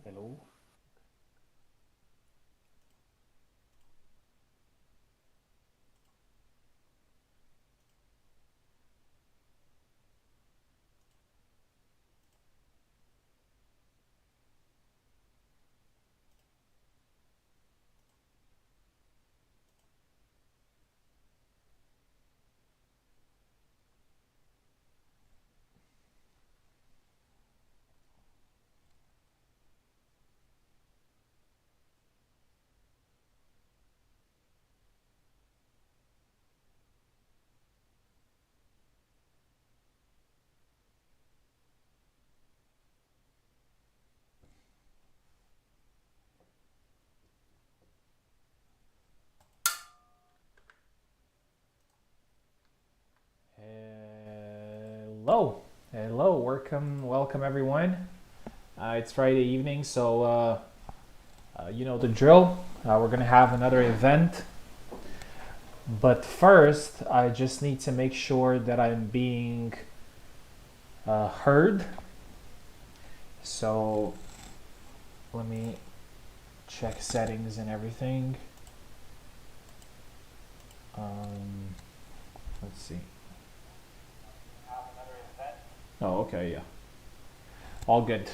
Hello. Hello. Hello. Welcome everyone. It's Friday evening, so you know the drill. We're gonna have another event, but first, I just need to make sure that I'm being heard. So let me check settings and everything. Let's see. Oh, okay, yeah. All good.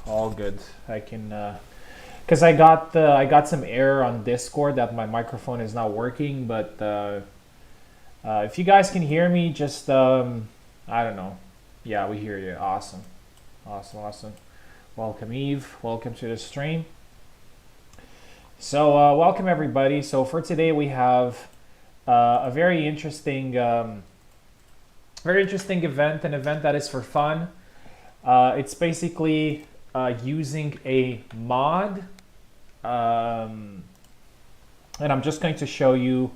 All good. I can because I got some error on Discord that my microphone is not working, but if you guys can hear me, just I don't know. Yeah, we hear you. Awesome. Awesome, awesome. Welcome Eve. Welcome to the stream. So welcome everybody. So for today we have a very interesting event, an event that is for fun. It's basically using a mod, and I'm just going to show you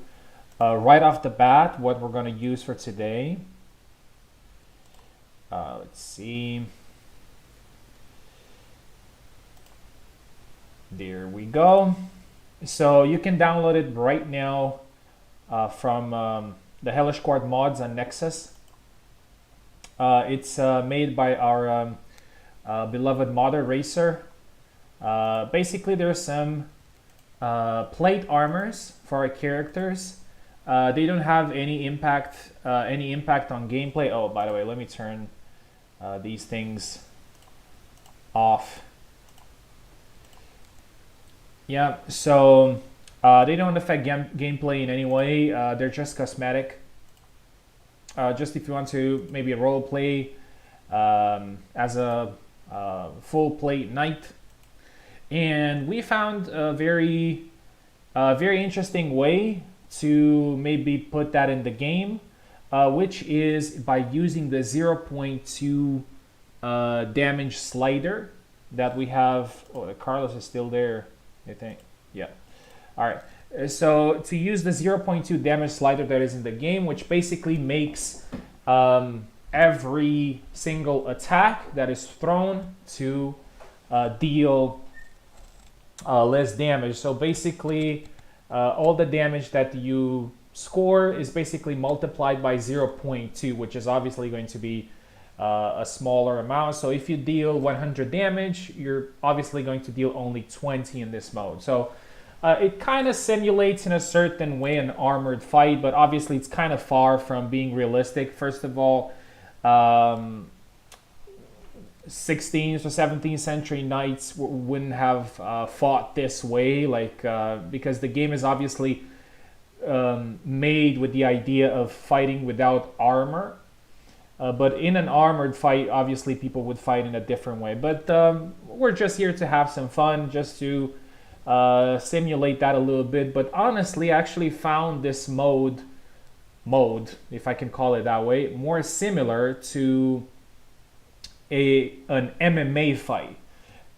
right off the bat what we're going to use for today. Let's see. There we go. So you can download it right now from the Hellish Quart mods on Nexus. It's made by our beloved modder Racer. Basically, there's some plate armors for our characters. They don't have any impact on gameplay. Oh, by the way, let me turn these things off. Yeah, so they don't affect gameplay in any way. They're just cosmetic. Just if you want to maybe role play as a full plate knight. And we found a very interesting way to maybe put that in the game, which is by using the 0.2 damage slider that we have. Oh, Carlos is still there, I think. Yeah. All right. So to use the 0.2 damage slider that is in the game, which basically makes every single attack that is thrown to deal less damage. So basically, all the damage that you score is basically multiplied by 0.2, which is obviously going to be a smaller amount. So if you deal 100 damage, you're obviously going to deal only 20 in this mode. So it kind of simulates in a certain way an armored fight, but obviously it's kind of far from being realistic. First of all, 16th or 17th century knights wouldn't have fought this way, like because the game is obviously made with the idea of fighting without armor. But in an armored fight, obviously people would fight in a different way. But we're just here to have some fun, just to simulate that a little bit. But honestly, I actually found this mode, if I can call it that way, more similar to an MMA fight.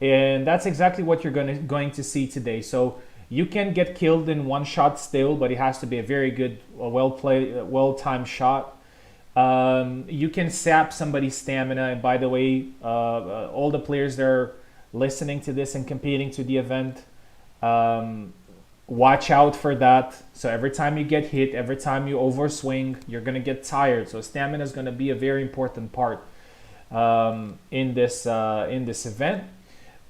And that's exactly what you're going to see today. So you can get killed in one shot still, but it has to be a very good, well-timed shot. You can sap somebody's stamina, and by the way, all the players that are listening to this and competing to the event, watch out for that. So every time you get hit, every time you overswing, you're gonna get tired. So stamina is gonna be a very important part in this event.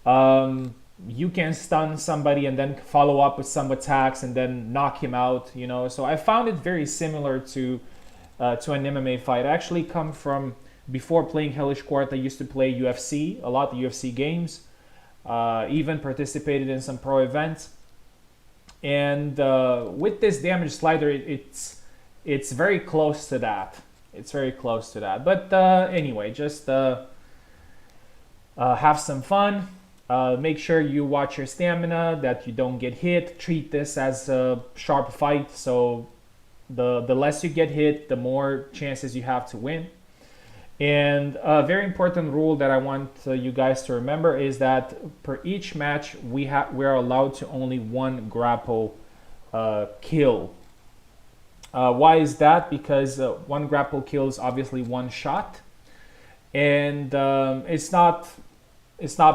You can stun somebody and then follow up with some attacks and then knock him out, you know. So I found it very similar to an MMA fight. I actually come from, before playing Hellish Quart, I used to play UFC, a lot of UFC games, even participated in some pro events. And with this damage slider, it's very close to that. It's very close to that. But anyway, just have some fun. Make sure you watch your stamina, that you don't get hit. Treat this as a sharp fight, so the less you get hit, the more chances you have to win. And a very important rule that I want you guys to remember is that per each match we're allowed to only one grapple kill. Why is that? Because one grapple kill is obviously one shot, and it's not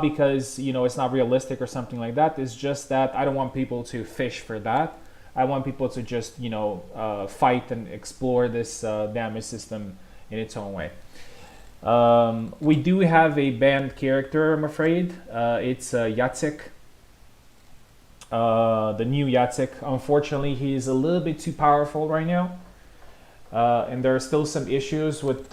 because, you know, it's not realistic or something like that. It's just that I don't want people to fish for that. I want people to just, you know, fight and explore this damage system in its own way. We do have a banned character, I'm afraid. It's Jacek. The new Jacek. Unfortunately, he's a little bit too powerful right now. And there are still some issues with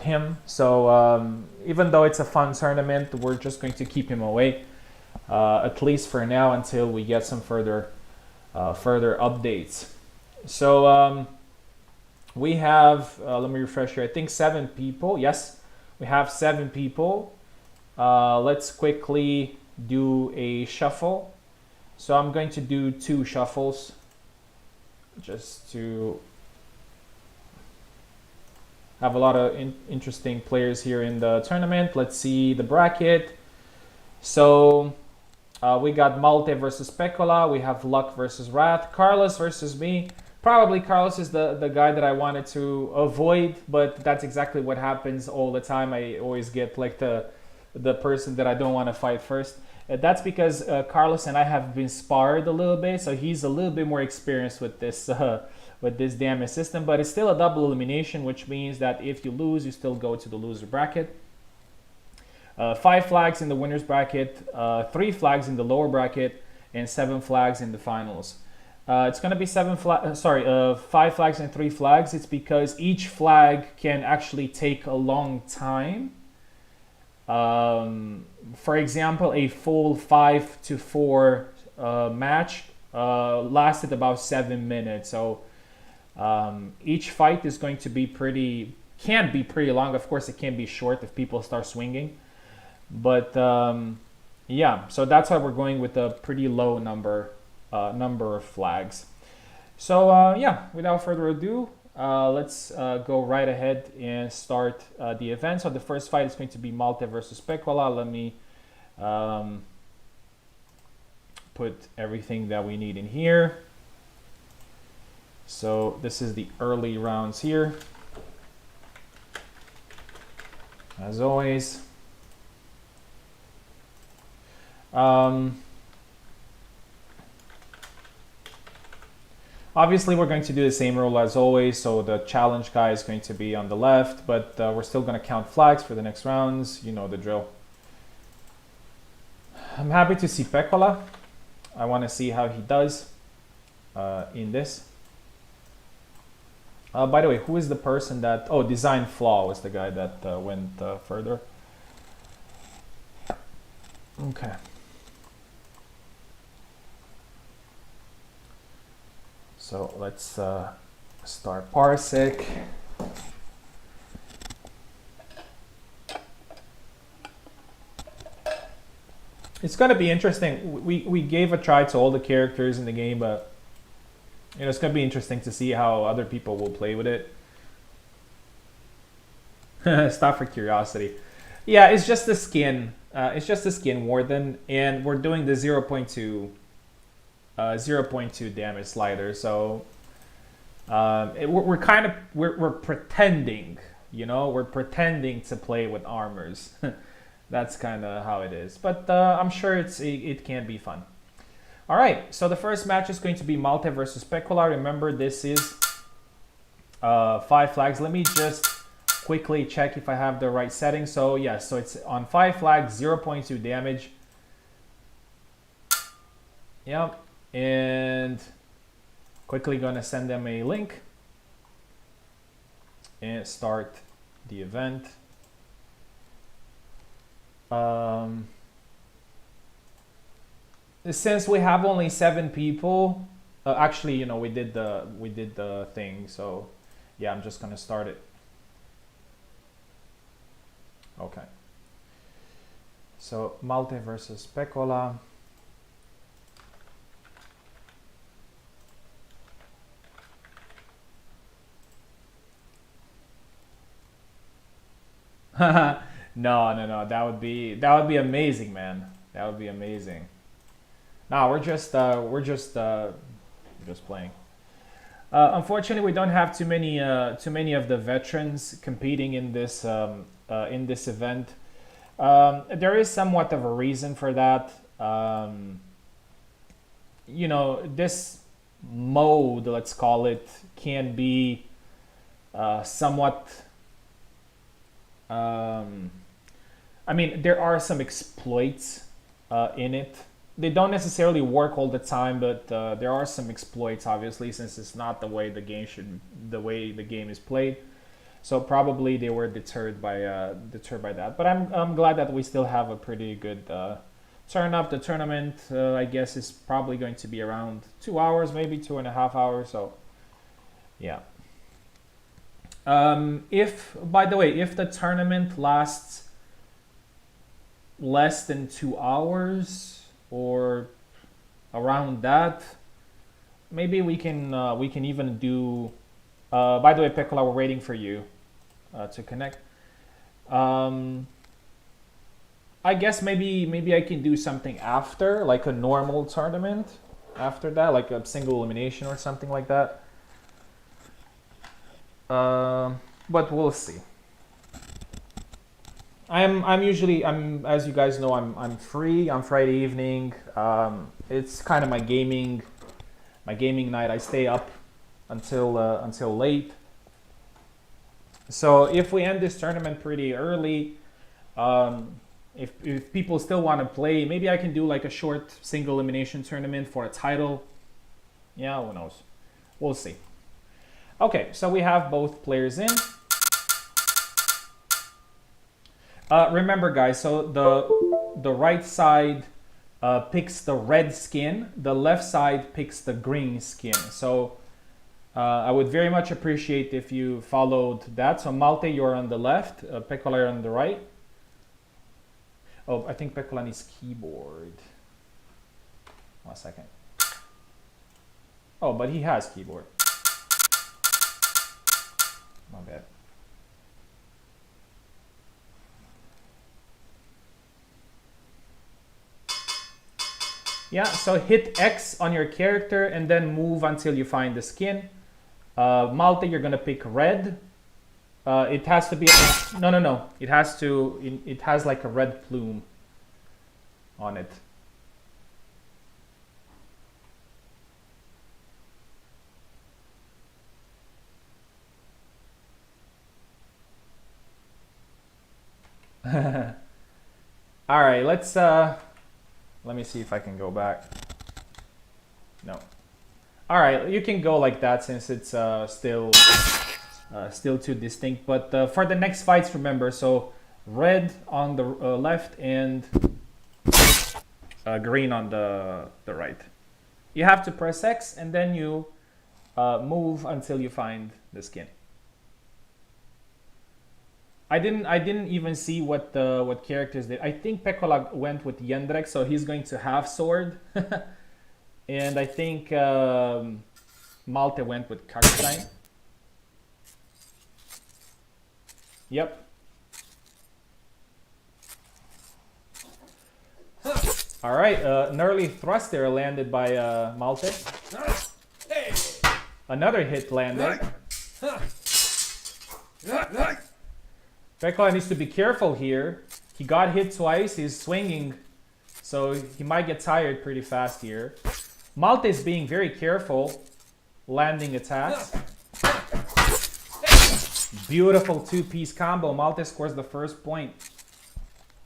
him. So even though it's a fun tournament, we're just going to keep him away, at least for now, until we get some further updates. So we have, let me refresh here, I think 7 people. Yes, we have 7 people. Let's quickly do a shuffle. So I'm going to do 2 shuffles just to have a lot of interesting players here in the tournament. Let's see the bracket. So we got Malte versus Pekola. We have Luck versus Wrath. Carlos versus me. Probably Carlos is the guy that I wanted to avoid, but that's exactly what happens all the time. I always get like the person that I don't want to fight first. That's because Carlos and I have been sparred a little bit, so he's a little bit more experienced with this damage system, but it's still a double elimination, which means that if you lose, you still go to the loser bracket. 5 flags in the winner's bracket, 3 flags in the lower bracket, and 7 flags in the finals. It's going to be 5 flags and 3 flags. It's because each flag can actually take a long time. For example, a full 5-4 match lasted about 7 minutes. So each fight is going to be can be pretty long. Of course, it can be short if people start swinging. But yeah, so that's why we're going with a pretty low number of flags. So yeah, without further ado, let's go right ahead and start the event. So the first fight is going to be Malte versus Pekola. Let me put everything that we need in here. So this is the early rounds here. As always. Obviously, we're going to do the same rule as always, so the challenge guy is going to be on the left, but we're still going to count flags for the next rounds. You know the drill. I'm happy to see Pekola. I want to see how he does in this. By the way, who is the person that... Oh, Design Flaw was the guy that went further. Okay. So let's start Parsec. It's going to be interesting. We gave a try to all the characters in the game, but you know, it's going to be interesting to see how other people will play with it. Stop for curiosity. Yeah, it's just the skin. It's just the skin Warden, and we're doing the 0.2 damage slider. So we're pretending, you know, we're pretending to play with armors. That's kind of how it is. But I'm sure it can be fun. All right, so the first match is going to be Malte versus Pekola. Remember, this is 5 flags. Let me just quickly check if I have the right setting. So yes, so it's on 5 flags, 0.2 damage. Yep. And quickly gonna send them a link and start the event. Since we have only 7 people, actually, you know, we did the thing, so yeah, I'm just gonna start it. Okay. So Malte versus Pekola. No. That would be amazing, man. That would be amazing. No, we're just playing. Unfortunately, we don't have too many of the veterans competing in this event. There is somewhat of a reason for that. You know, this mode, let's call it, can be somewhat. I mean, there are some exploits in it. They don't necessarily work all the time, but there are some exploits, obviously, since it's not the way the game is played. So probably they were deterred by that. But I'm glad that we still have a pretty good turn up. The tournament, I guess, is probably going to be around 2 hours, maybe 2.5 hours. So yeah. If, by the way, if the tournament lasts less than 2 hours or around that, maybe we can even do. By the way, Pekola, we're waiting for you to connect. I guess maybe I can do something after, like a normal tournament after that, like a single elimination or something like that. But we'll see. I'm usually, as you guys know, I'm free on Friday evening. It's kind of my gaming night. I stay up until late. So if we end this tournament pretty early, if people still want to play, maybe I can do like a short single elimination tournament for a title. Yeah, who knows? We'll see. Okay, so we have both players in. Remember, guys, so the right side picks the red skin, the left side picks the green skin. So I would very much appreciate if you followed that. So Malte, you're on the left, Pekola, you're on the right. Oh, I think Pekola needs keyboard. 1 second. Oh, but he has keyboard. My bad. Yeah, so hit X on your character and then move until you find the skin. Malte, you're gonna pick red. It has to be no. It has like a red plume on it. All right, let's let me see if I can go back. No. All right, you can go like that since it's still too distinct. But for the next fights, remember, so red on the left and green on the right. You have to press X and then you move until you find the skin. I didn't even see what characters did. I think Pekola went with Jendrek, so he's going to have sword. And I think Malte went with Karstein. Yep. All right, an early thrust there landed by Malte. Another hit landed. Pekola needs to be careful here. He got hit twice. He's swinging, so he might get tired pretty fast here. Malte is being very careful, landing attacks. Beautiful two-piece combo. Malte scores the first point.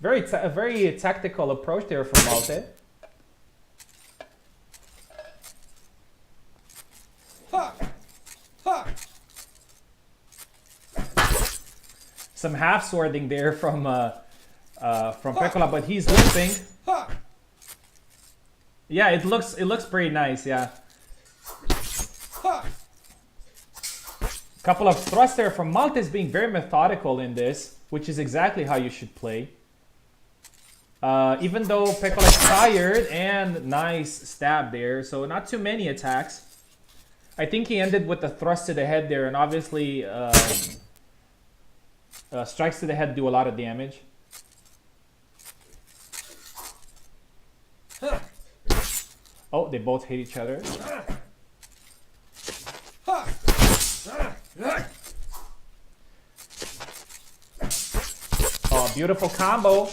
A very tactical approach there from Malte. Some half swording there from Pekola, but he's limping. Yeah, it looks pretty nice. Yeah. Couple of thrusts there from Maltese being very methodical in this, which is exactly how you should play. Even though Pekola is tired, and nice stab there, so not too many attacks. I think he ended with the thrust to the head there, and obviously strikes to the head do a lot of damage. Oh, they both hit each other. Oh, beautiful combo.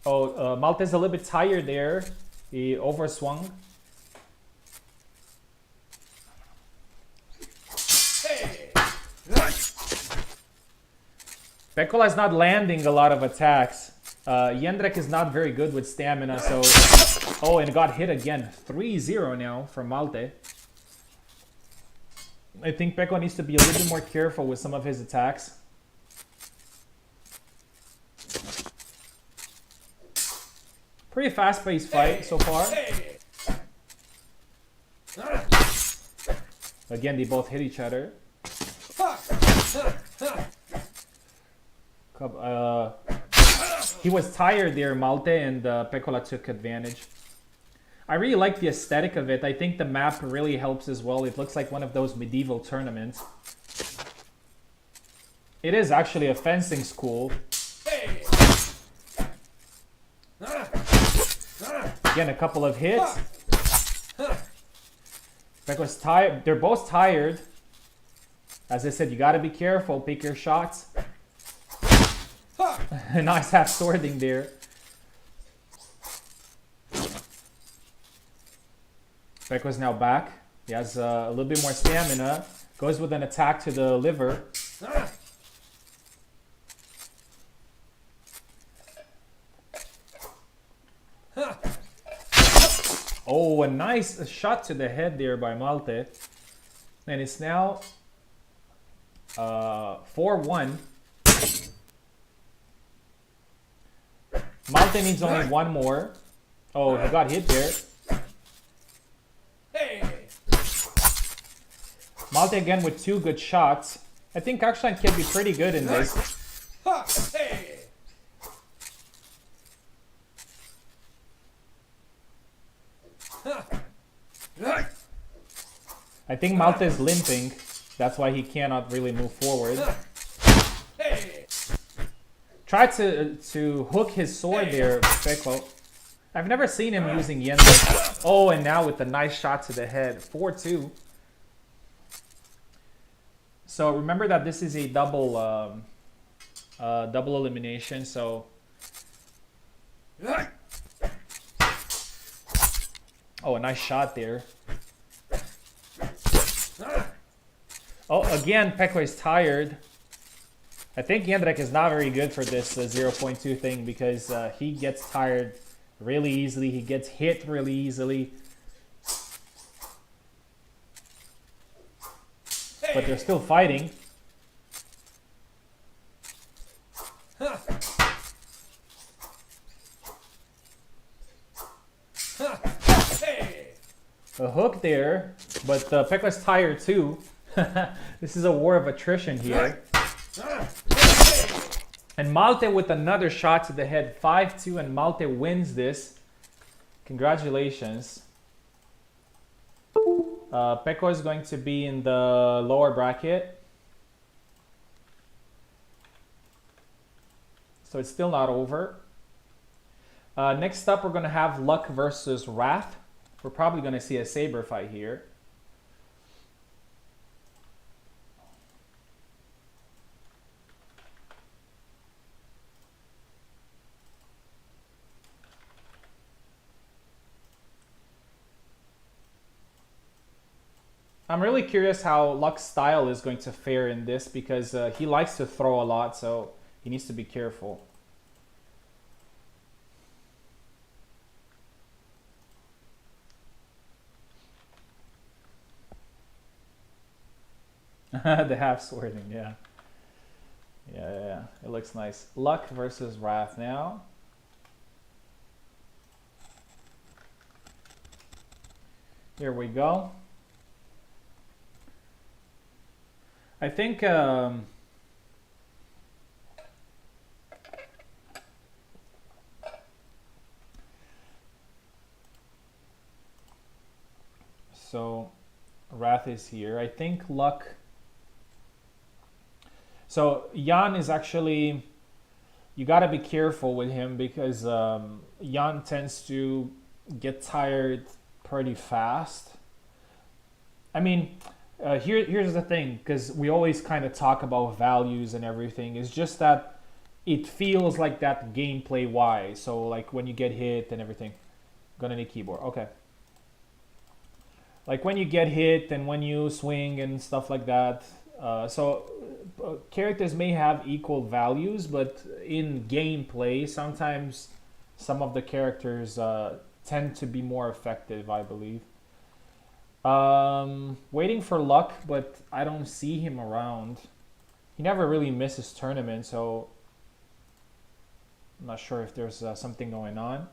Oh, Malte's a little bit tired there. He overswung. Pekola is not landing a lot of attacks. Jędrek is not very good with stamina, so... Oh, and got hit again. 3-0 now from Malte. I think Pekola needs to be a little bit more careful with some of his attacks. Pretty fast-paced fight so far. Again, they both hit each other. He was tired there, Malte, and Pekola took advantage. I really like the aesthetic of it. I think the map really helps as well. It looks like one of those medieval tournaments. It is actually a fencing school. Again, a couple of hits. Pekola's tired. They're both tired. As I said, you gotta be careful. Pick your shots. Nice half swording there. Pekola's now back. He has a little bit more stamina. Goes with an attack to the liver. Oh, a nice shot to the head there by Malte. And it's now 4-1. Malte needs only one more. Oh, he got hit there. Malte again with two good shots. I think Akshan can be pretty good in this. I think Malte is limping. That's why he cannot really move forward. Tried to hook his sword there, Peko. I've never seen him using Jędrek. Oh, and now with a nice shot to the head. 4-2. So remember that this is a double elimination. So oh, a nice shot there. Oh, again, Peko is tired. I think Jędrek is not very good for this 0.2 thing because he gets tired really easily. He gets hit really easily. But they're still fighting. A hook there, but Pekka's tired too. This is a war of attrition here. And Malte with another shot to the head, 5-2, and Malte wins this. Congratulations. Pekko is going to be in the lower bracket. So it's still not over. Next up, we're going to have Luck versus Wrath. We're probably going to see a saber fight here. I'm really curious how Luck's style is going to fare in this because he likes to throw a lot, so he needs to be careful. The half swording, yeah. Yeah. It looks nice. Luck versus Wrath now. Here we go. I think so Wrath is here. I think Luck. So Jan is actually, you got to be careful with him because Jan tends to get tired pretty fast. I mean, here's the thing, because we always kind of talk about values and everything. It's just that it feels like that gameplay wise. So like when you get hit and everything. Gonna need keyboard. Okay. Like when you get hit and when you swing and stuff like that. Characters may have equal values, but in gameplay, sometimes some of the characters tend to be more effective, I believe. Waiting for Luck, but I don't see him around. He never really misses tournament, so I'm not sure if there's something going on.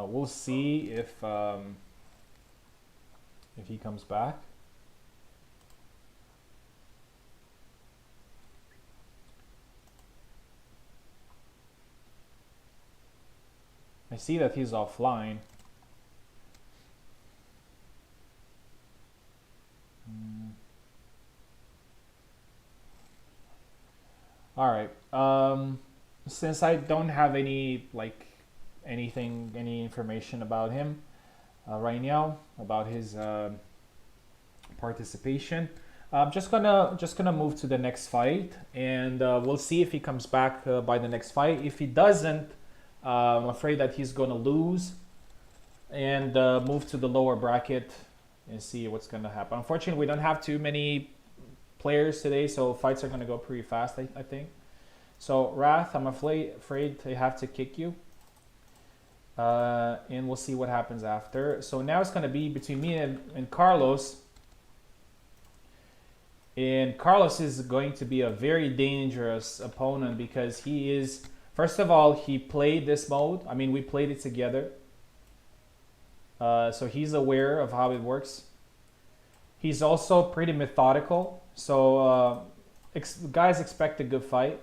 We'll see if he comes back. I see that he's offline. All right. Since I don't have any any information about him right now, about his participation, I'm just gonna move to the next fight, and we'll see if he comes back by the next fight. If he doesn't, I'm afraid that he's gonna lose and move to the lower bracket and see what's gonna happen. Unfortunately, we don't have too many players today, so fights are gonna go pretty fast, I think. So Wrath, I'm afraid I have to kick you. And we'll see what happens after. So now it's going to be between me and Carlos. And Carlos is going to be a very dangerous opponent because he is, first of all, he played this mode. I mean, we played it together. So he's aware of how it works. He's also pretty methodical. So guys expect a good fight.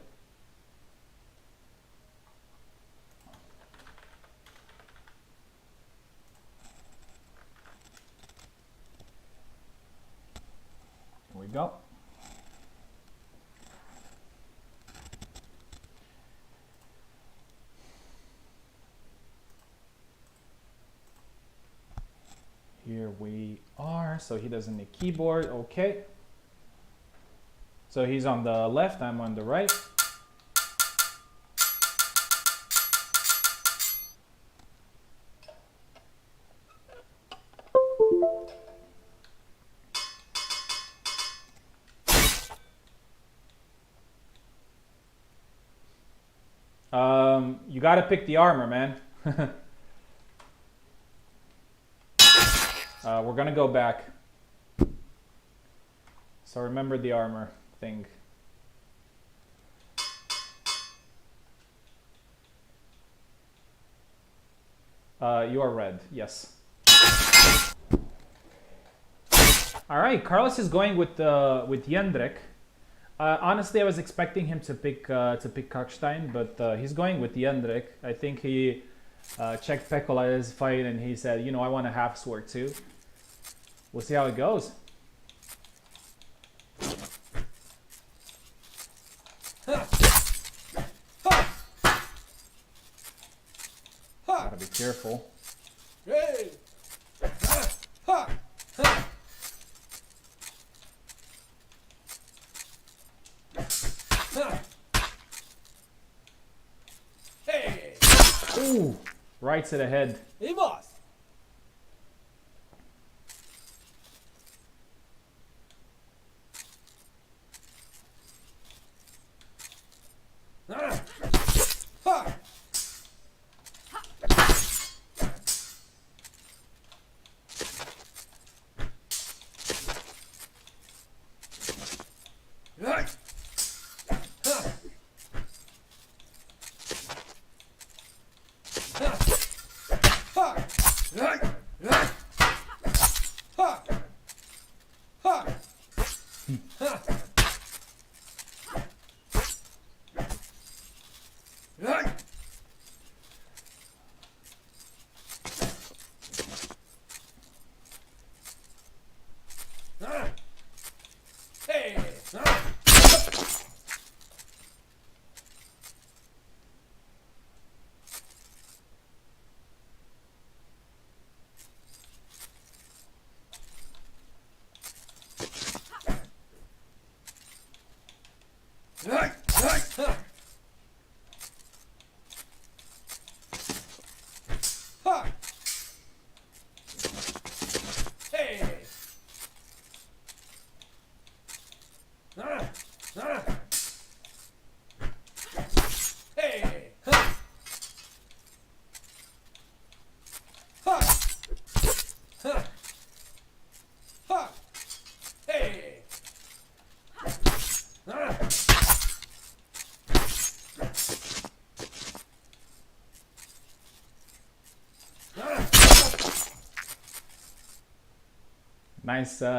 Here we go. Here we are. So he doesn't need keyboard. Okay. So he's on the left, I'm on the right. You gotta pick the armor, man. We're gonna go back. So remember the armor thing. You are red, yes. All right, Carlos is going with Jendrik. Honestly, I was expecting him to pick Kakstein, but he's going with Jendrik. I think he checked Pekola's fight and he said, you know, I want a half sword too. We'll see how it goes. Gotta be careful. Ooh, right to the head.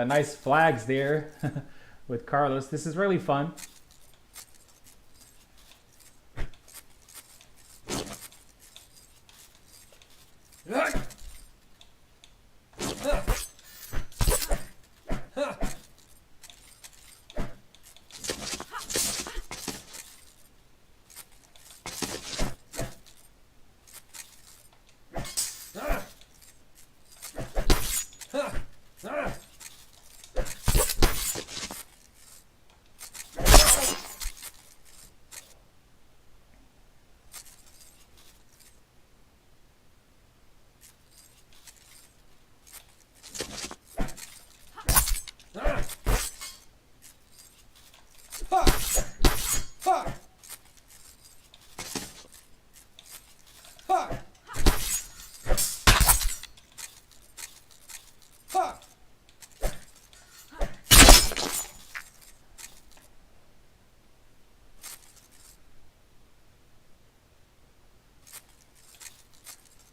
Nice flags there with Carlos. This is really fun.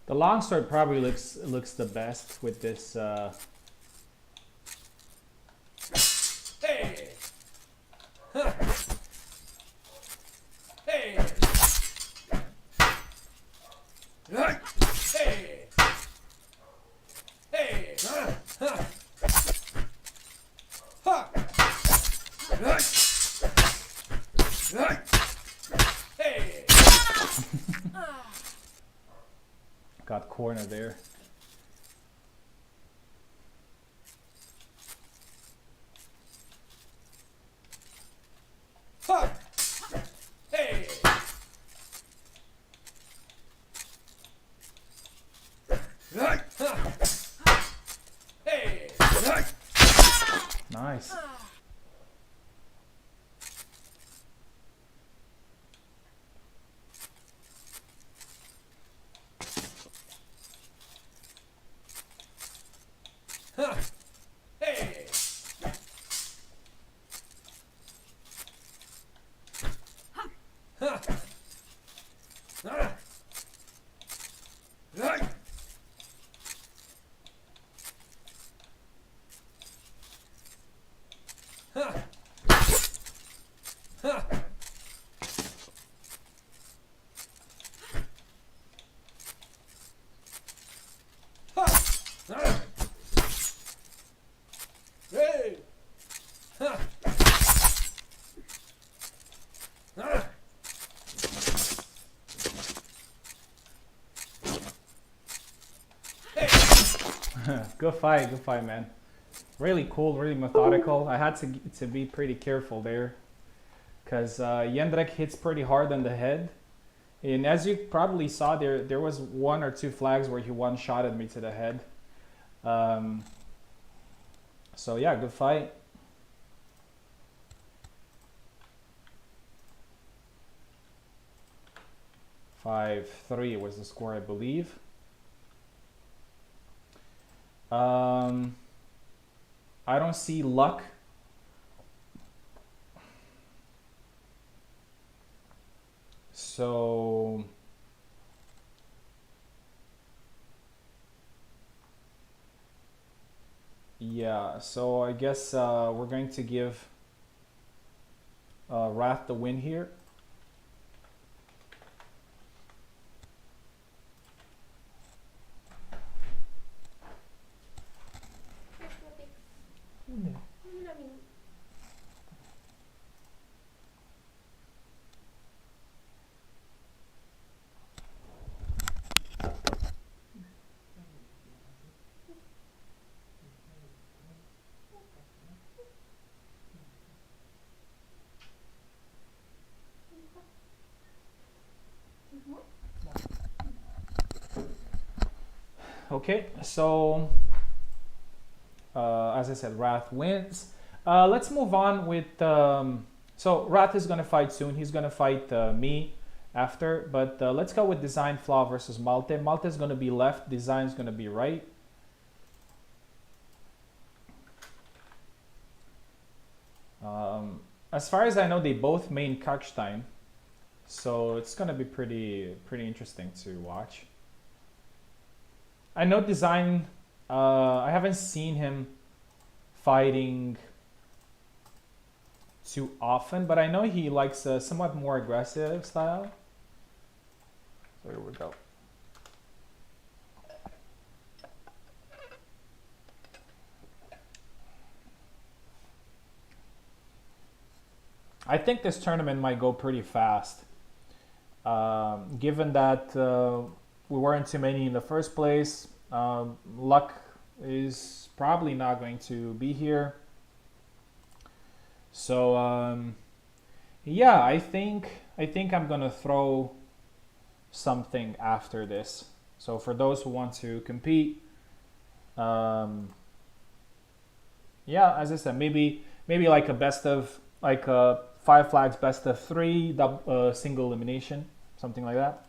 The longsword probably looks the best with this. Hey! Huh. Hey! Hey! Hey! Huh. Huh. Huh. Hey! Got corner there. Huh. Hey! Hey! Nice. Huh. Hey! Huh. Right. Huh. Huh. Huh. Hey. Huh. Huh. Good fight, man. Really cool, really methodical. I had to be pretty careful there because Jędrek hits pretty hard on the head. And as you probably saw, there was one or two flags where he one-shotted me to the head. So yeah, good fight. Five, 3 was the score, I believe. I don't see luck. So yeah, so I guess we're going to give Wrath the win here. Okay, so as I said, Wrath wins. Let's move on with. So Wrath is gonna fight soon. He's gonna fight me after. But let's go with Design Flaw versus Malte. Malte is gonna be left. Design is gonna be right. As far as I know, they both main Kakstein, so it's gonna be pretty interesting to watch. I know Design. I haven't seen him fighting too often, but I know he likes a somewhat more aggressive style. So here we go. I think this tournament might go pretty fast, given that we weren't too many in the first place. Luck is probably not going to be here. So yeah, I think I'm gonna throw something after this. So for those who want to compete, yeah, as I said, maybe like a best of like a 5 flags best of 3 single elimination, something like that.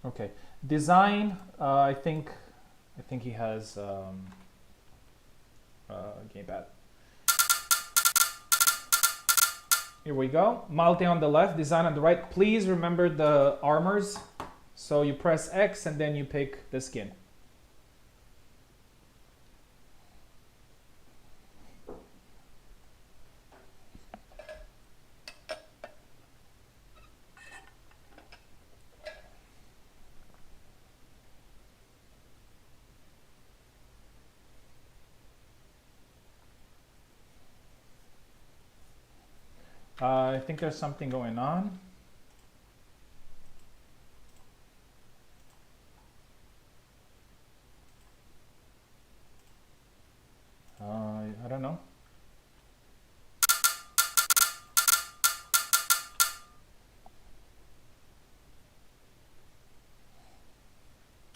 Okay, Design. I think he has gamepad. Here we go. Malte on the left, Design on the right. Please remember the armors. So you press X and then you pick the skin. I think there's something going on. I don't know.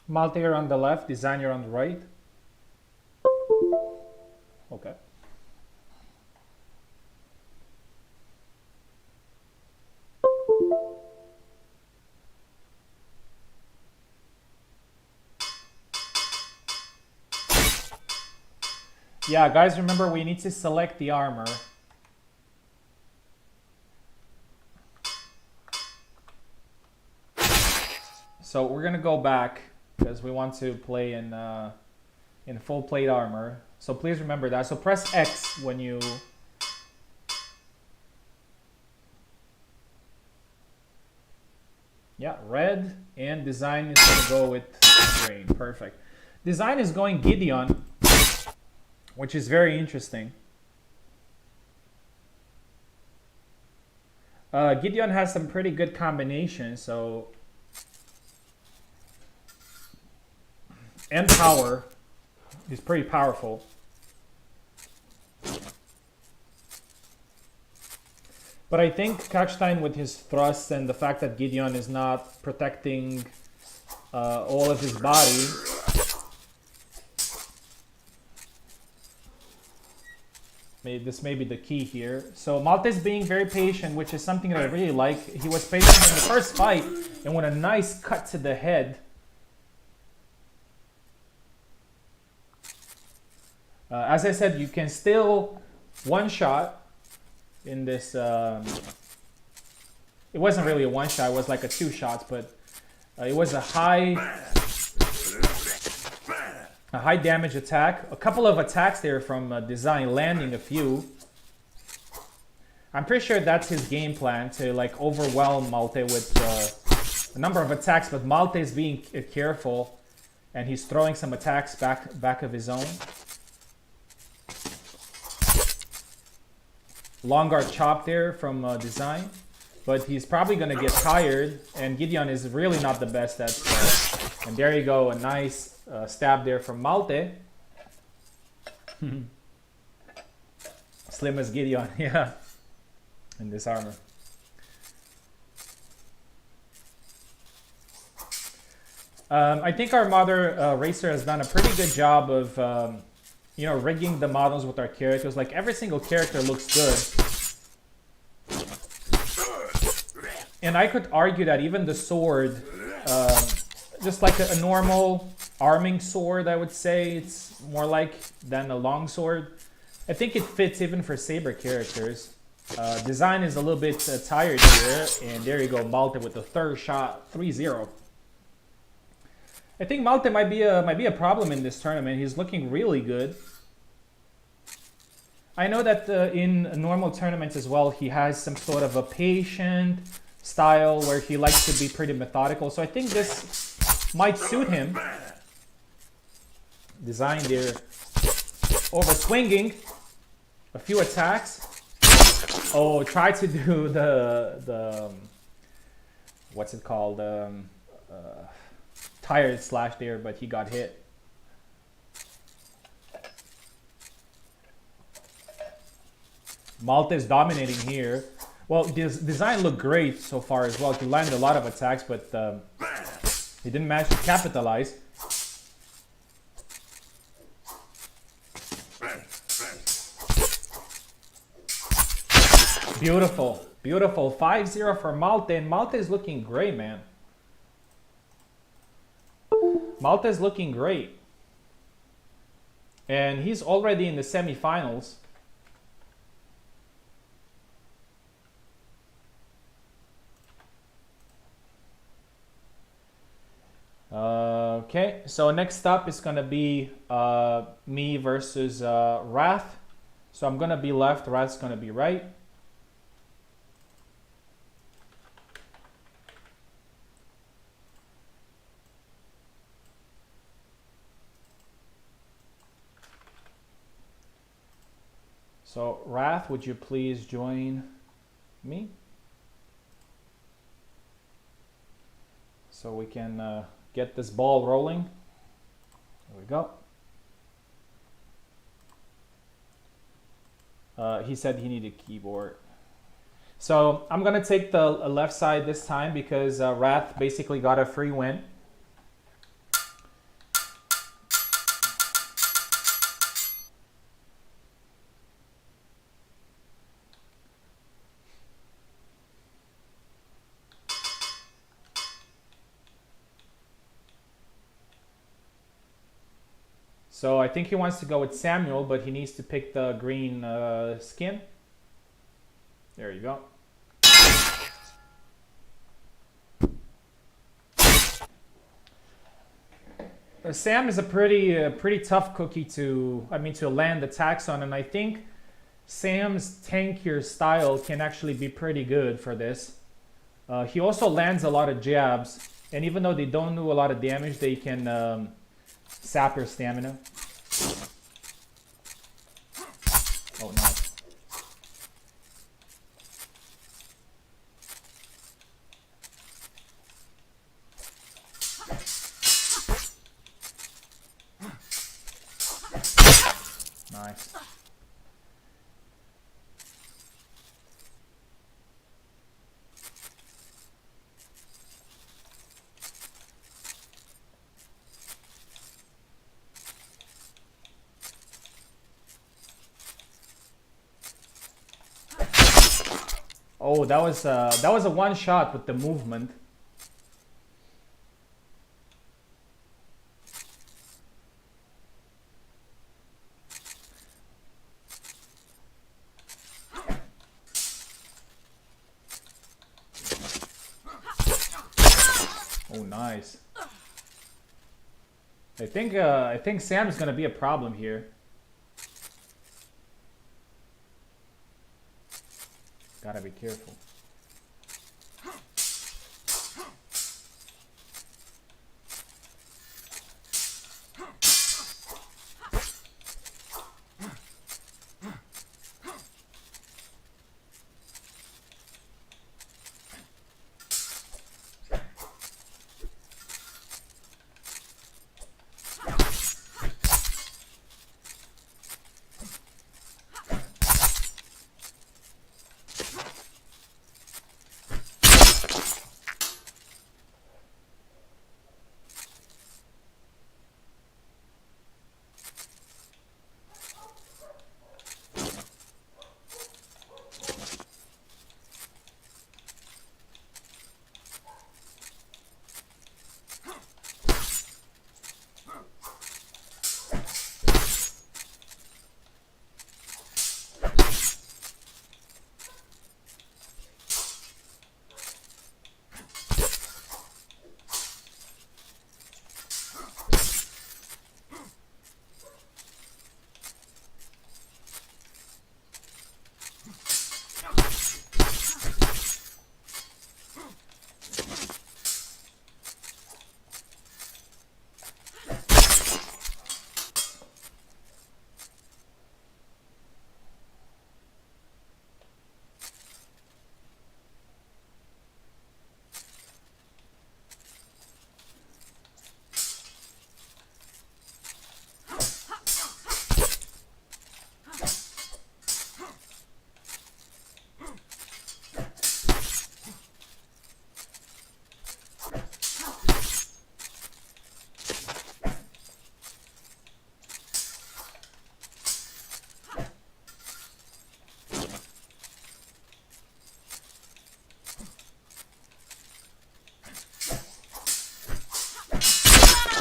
Malte, you're on the left, Design, you're on the right. Okay. Yeah, guys, remember we need to select the armor. So we're gonna go back because we want to play in full plate armor. So please remember that. So press X when you. Yeah, red, and Design is gonna go with green. Perfect. Design is going Gideon, which is very interesting. Gideon has some pretty good combinations, so and power. He's pretty powerful. But I think Kakstein, with his thrusts and the fact that Gideon is not protecting all of his body, this may be the key here. So Malte's being very patient, which is something that I really like. He was patient in the first fight and with a nice cut to the head. As I said, you can still one-shot in this. It wasn't really a one shot. It was like a two shots, but it was a high damage attack. A couple of attacks there from Design, landing a few. I'm pretty sure that's his game plan, to like overwhelm Malte with a number of attacks, but Malte is being careful and he's throwing some attacks back of his own. Long guard chop there from Design, but he's probably going to get tired, and Gideon is really not the best at and there you go, a nice stab there from Malte. Slim as Gideon, yeah, in this armor. I think our Mother Racer has done a pretty good job of you know, rigging the models with our characters. Like every single character looks good. And I could argue that even the sword, just like a normal arming sword, I would say it's more like than a long sword. I think it fits even for saber characters. Design is a little bit tired here, and there you go, Malte with the third shot, 3-0. I think Malte might be a problem in this tournament. He's looking really good. I know that in normal tournaments as well, he has some sort of a patient style where he likes to be pretty methodical. So I think this might suit him. Design there, over swinging, a few attacks. Oh, try to do the what's it called? Tired slash there, but he got hit. Malte is dominating here. Well, this Design looked great so far as well. He landed a lot of attacks, but he didn't manage to capitalize. Beautiful, beautiful. 5-0 for Malte, and Malte is looking great, man. Malte is looking great. And he's already in the semifinals. Okay, so next up is going to be me versus Wrath. So I'm going to be left, Wrath's going to be right. So Wrath, would you please join me? So we can get this ball rolling. There we go. He said he needed a keyboard. So I'm going to take the left side this time because Wrath basically got a free win. So I think he wants to go with Samuel, but he needs to pick the green skin. There you go. Sam is a pretty tough cookie to land attacks on, and I think Sam's tankier style can actually be pretty good for this. He also lands a lot of jabs, and even though they don't do a lot of damage, they can sap your stamina. Oh no. Nice. Oh, that was a one shot with the movement. nice. I think Sam's gonna be a problem here. Gotta be careful.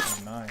Oh, nice.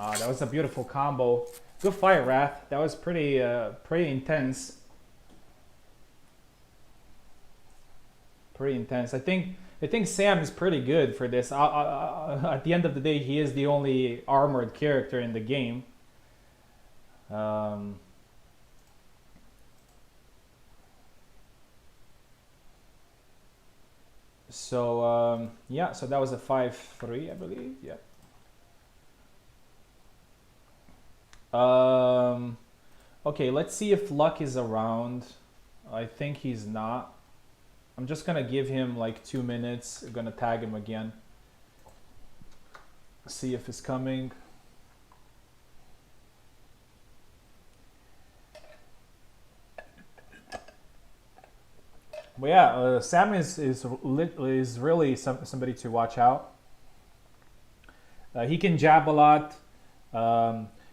Ah, that was a beautiful combo. Good fight, Wrath. That was pretty intense. Pretty intense. I think Sam is pretty good for this. At the end of the day, he is the only armored character in the game. Yeah, so that was a 5-3, I believe. Yeah. Okay, let's see if Luck is around. I think he's not. I'm just gonna give him like 2 minutes. I'm gonna tag him again. See if he's coming. But yeah, Sam is really somebody to watch out. He can jab a lot.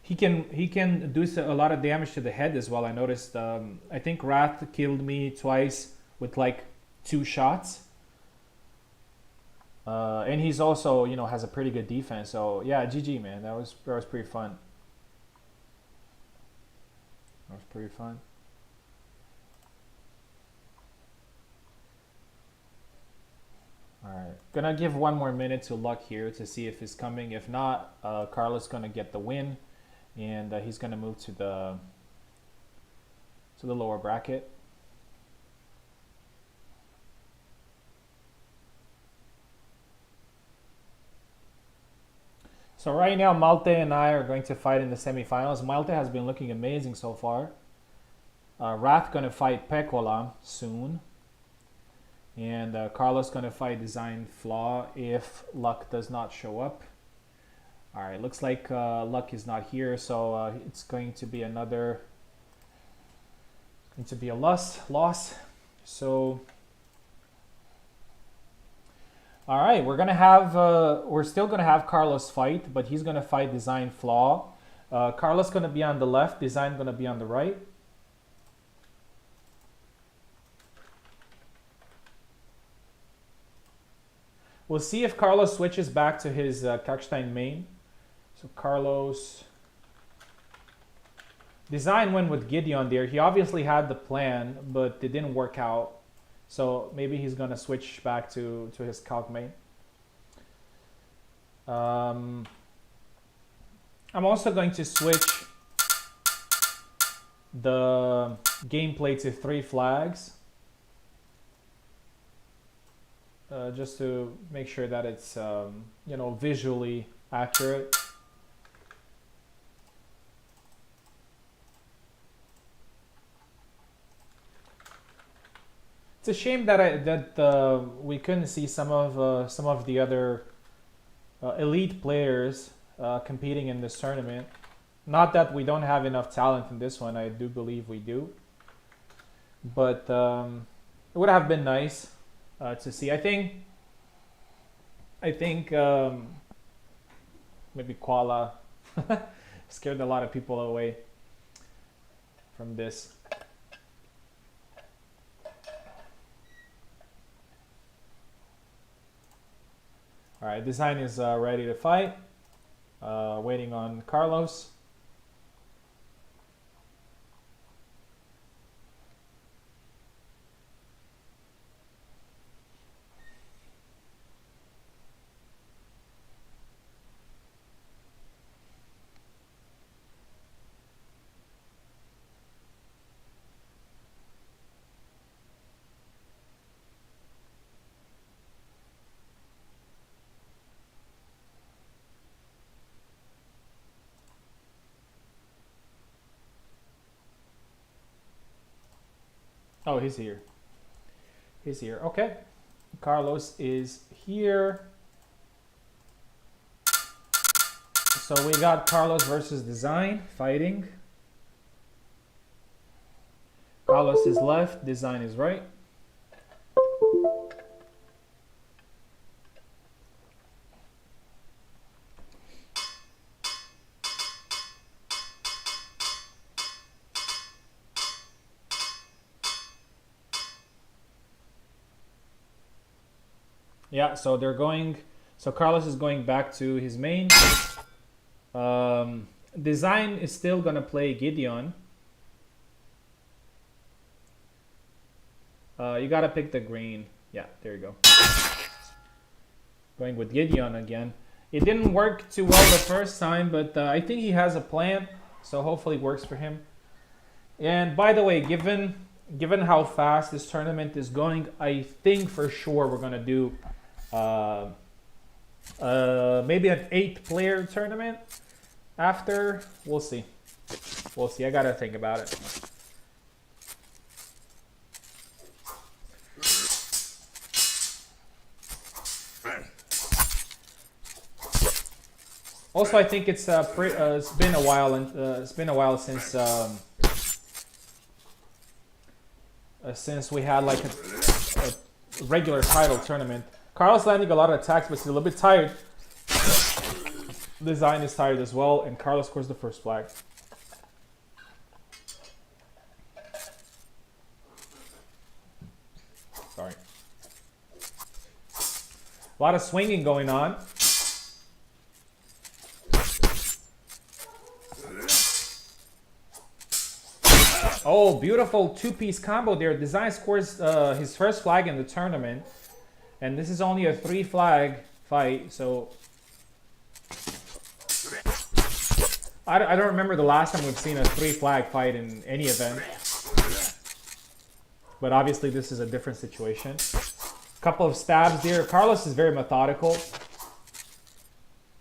He can do a lot of damage to the head as well. I noticed. I think Wrath killed me twice with like 2 shots. And he's also, has a pretty good defense. So yeah, GG, man. That was pretty fun. That was pretty fun. Alright, gonna give one more minute to Luck here to see if he's coming. If not, Carlos gonna get the win, and he's gonna move to the lower bracket. So right now, Malte and I are going to fight in the semifinals. Malte has been looking amazing so far. Wrath gonna fight Pekola soon. And Carlos gonna fight Design Flaw if Luck does not show up. Alright, looks like Luck is not here, so it's going to be another... Going to be a loss. So... Alright, we're still gonna have Carlos fight, but he's gonna fight Design Flaw. Carlos gonna be on the left, Design gonna be on the right. We'll see if Carlos switches back to his Kakstein main. So Carlos... Design went with Gideon there. He obviously had the plan, but it didn't work out. So maybe he's going to switch back to his Calc main. I'm also going to switch the gameplay to 3 flags. Just to make sure that it's visually accurate. It's a shame that we couldn't see some of the other elite players competing in this tournament. Not that we don't have enough talent in this one. I do believe we do, but it would have been nice to see. I think maybe Koala scared a lot of people away from this. All right, Design is ready to fight. Waiting on Carlos. Oh, he's here. He's here. Okay. Carlos is here. So we got Carlos versus Design fighting. Carlos is left, Design is right. Yeah, so they're going. So Carlos is going back to his main. Design is still gonna play Gideon. You gotta pick the green. Yeah, there you go. Going with Gideon again. It didn't work too well the first time, but I think he has a plan, so hopefully it works for him. And by the way, given how fast this tournament is going, I think for sure we're gonna do maybe an 8-player tournament after. We'll see. I gotta think about it. Also, I think it's been a while, and it's been a while since we had like a regular title tournament. Carlos landing a lot of attacks, but he's a little bit tired. Design is tired as well, and Carlos scores the first flag. Sorry. A lot of swinging going on. Oh, beautiful 2-piece combo there. Design scores his first flag in the tournament. And this is only a 3 flag fight, so I don't remember the last time we've seen a 3 flag fight in any event. But obviously this is a different situation. Couple of stabs there. Carlos is very methodical.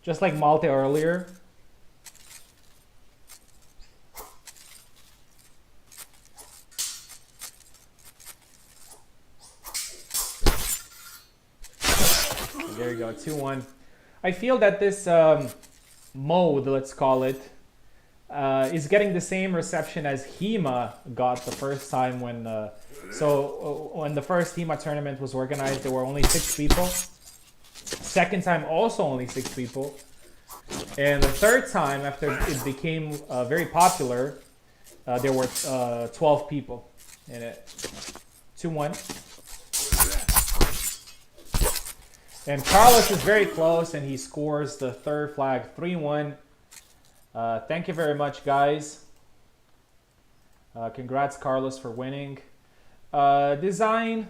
Just like Malte earlier. There you go, 2-1. I feel that this mode, let's call it, is getting the same reception as HEMA got the first time when... when the first HEMA tournament was organized, there were only 6 people. Second time, also only 6 people. And the third time, after it became very popular, there were 12 people in it. 2-1. And Carlos is very close, and he scores the third flag, 3-1. Thank you very much, guys. Congrats, Carlos, for winning. Design,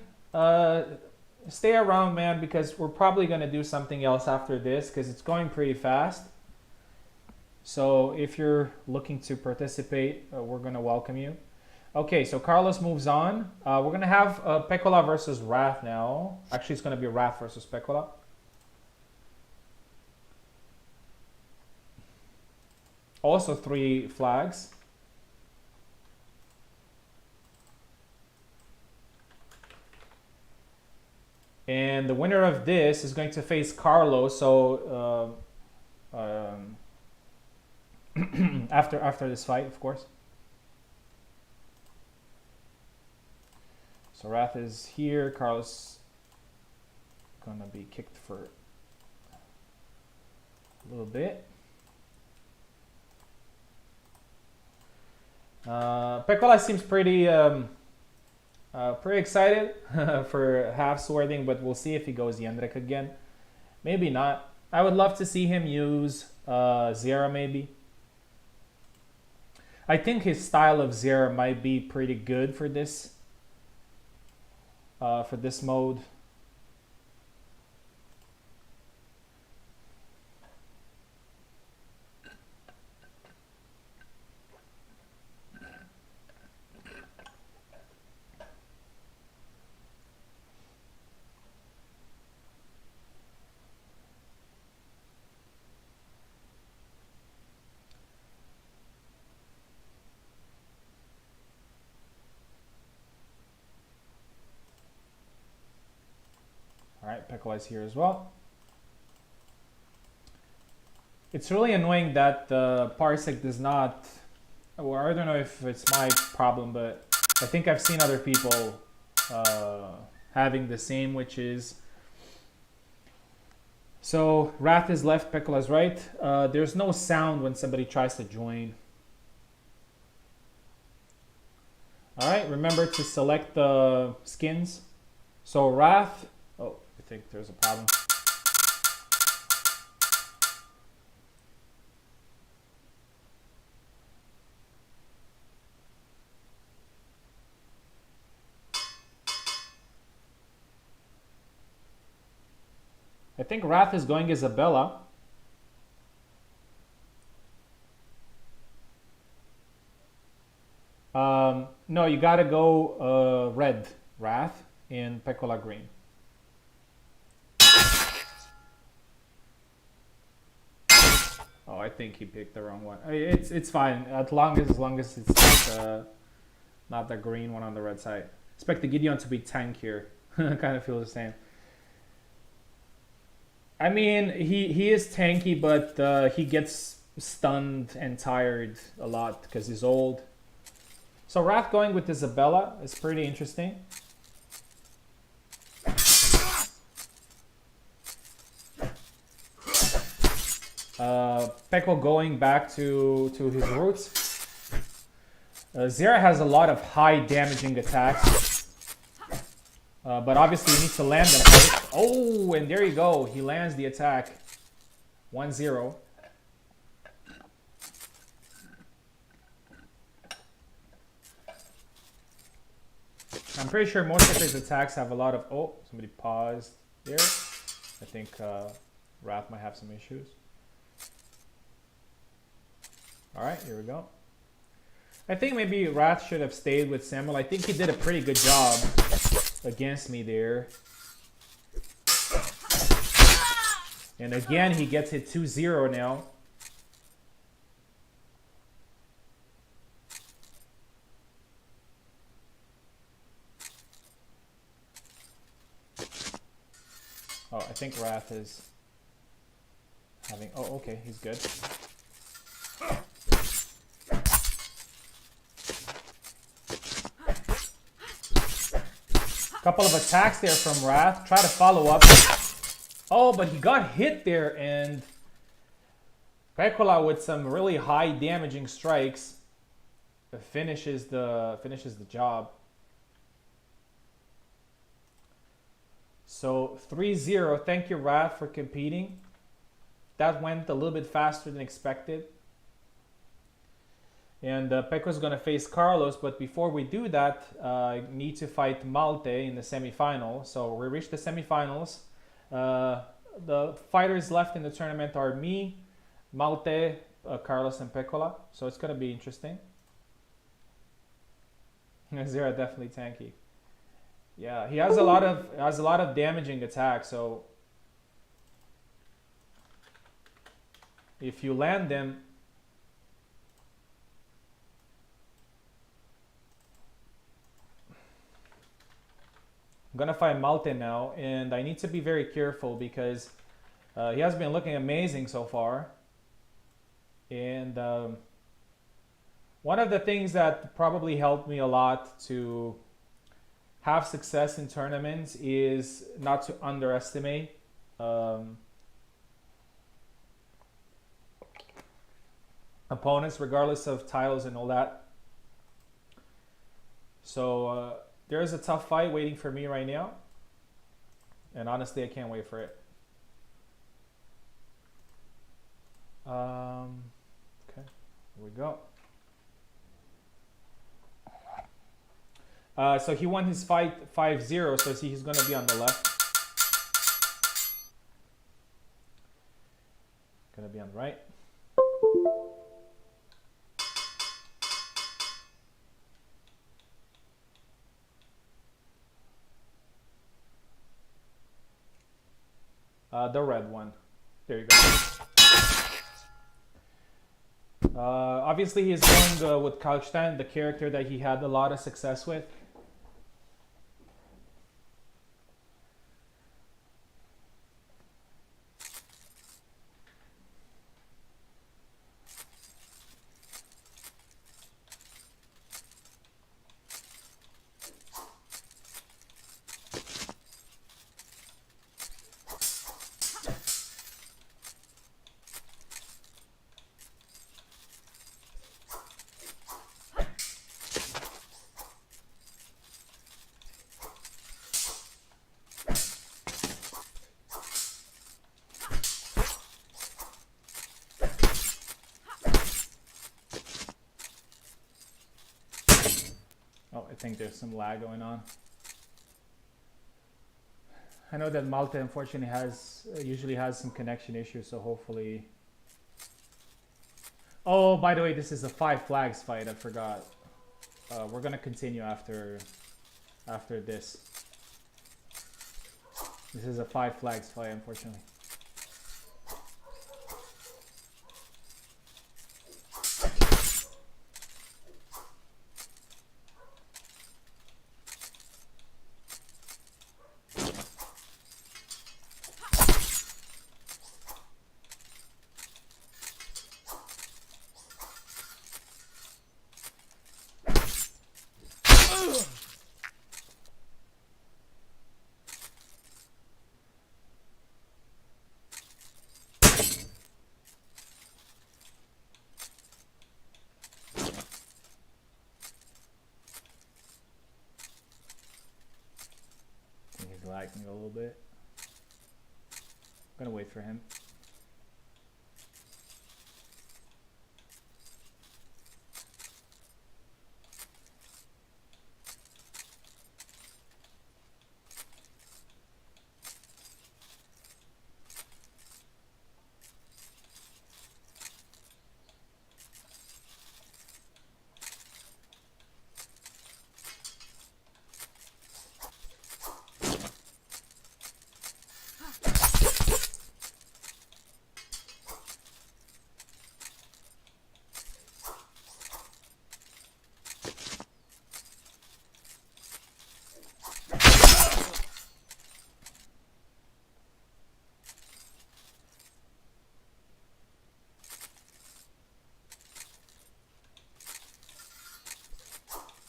stay around, man, because we're probably going to do something else after this, because it's going pretty fast. So if you're looking to participate, we're going to welcome you. Okay, so Carlos moves on. We're going to have Pecola versus Wrath now. Actually, it's going to be Wrath versus Pecola. Also 3 flags. And the winner of this is going to face Carlos. So after this fight, of course. So Wrath is here. Carlos gonna be kicked for a little bit. Pecola seems pretty pretty excited for half swording, but we'll see if he goes Jendrik again. Maybe not. I would love to see him use Zera maybe. I think his style of Zera might be pretty good for this mode. Alright, Pecola is here as well. It's really annoying that Parsec does not... Well, I don't know if it's my problem, but I think I've seen other people having the same, which is... So, Wrath is left, Pecola is right. There's no sound when somebody tries to join. Alright, remember to select the skins. So, Wrath... Oh, I think there's a problem. I think Wrath is going Isabella. No, you gotta go red, Wrath, and Pecola green. Oh, I think he picked the wrong one. It's fine as long as it's not the green one on the red side. Expect the Gideon to be tank here. Kind of feel the same. I mean, he is tanky, but he gets stunned and tired a lot because he's old. So Wrath going with Isabella is pretty interesting. Peko going back to his roots. Zera has a lot of high damaging attacks. But obviously he needs to land them first. Oh, and there you go. He lands the attack. 1-0. I'm pretty sure most of his attacks have a lot of... Oh, somebody paused. here. I think Wrath might have some issues. Alright, here we go. I think maybe Wrath should have stayed with Samuel. I think he did a pretty good job against me there. And again, he gets hit 2-0 now. Oh, I think Wrath is having... Oh, okay, he's good. Couple of attacks there from Wrath. Try to follow up. Oh, but he got hit there, and Pekola with some really high damaging strikes finishes the job. So 3-0. Thank you, Wrath, for competing. That went a little bit faster than expected. And Pekko's going to face Carlos, but before we do that, I need to fight Malte in the semifinal. So we reached the semifinals. The fighters left in the tournament are me, Malte, Carlos, and Pekkola. So it's going to be interesting. Zera definitely tanky. Yeah, he has a lot of damaging attacks. So if you land them, I'm gonna fight Malte now, and I need to be very careful because he has been looking amazing so far. And one of the things that probably helped me a lot to have success in tournaments is not to underestimate opponents, regardless of titles and all that. So there is a tough fight waiting for me right now, and honestly, I can't wait for it. Okay, here we go. So he won his fight 5-0, so he's going to be on the left. Going to be on the right. The red one. There you go. Obviously, he's going with Kalkstein, the character that he had a lot of success with. Oh, I think there's some lag going on. I know that Malte unfortunately usually has some connection issues, so hopefully. Oh, by the way, this is a 5 flags fight. I forgot. We're gonna continue after this. This is a 5 flags fight, unfortunately. He's lagging a little bit. I'm gonna wait for him.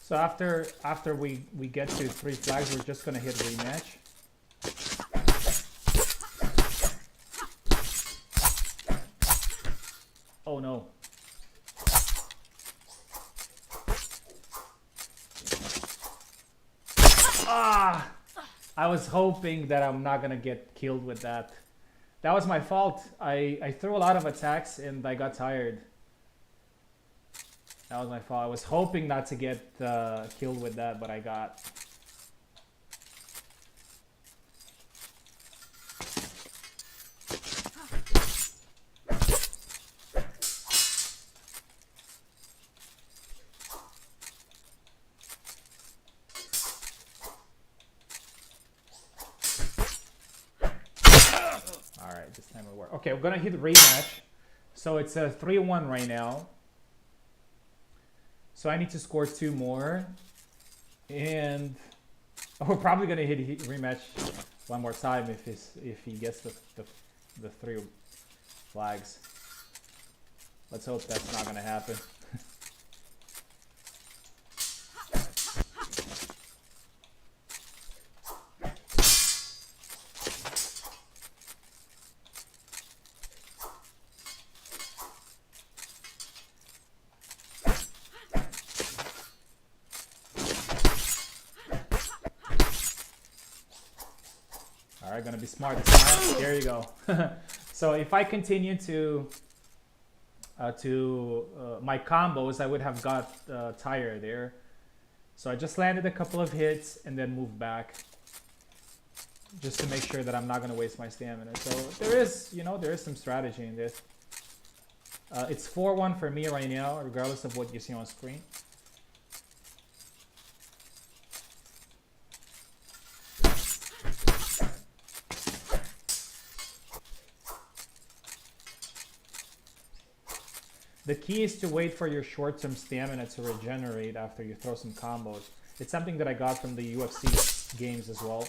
So after we get to 3 flags, we're just gonna hit rematch. Oh no. Ah! I was hoping that I'm not gonna get killed with that. That was my fault. I threw a lot of attacks and I got tired. That was my fault. I was hoping not to get killed with that, but I got. Alright, this time it'll work. Okay, we're gonna hit rematch. So it's a 3-1 right now. So I need to score 2 more. And we're probably gonna hit rematch one more time if he gets the 3 flags. Let's hope that's not gonna happen. Alright, gonna be smart this time. There you go. So if I continue to my combos, I would have got tired there. So I just landed a couple of hits and then moved back, just to make sure that I'm not gonna waste my stamina. So there is, there is some strategy in this. It's 4-1 for me right now, regardless of what you see on screen. The key is to wait for your short-term stamina to regenerate after you throw some combos. It's something that I got from the UFC games as well.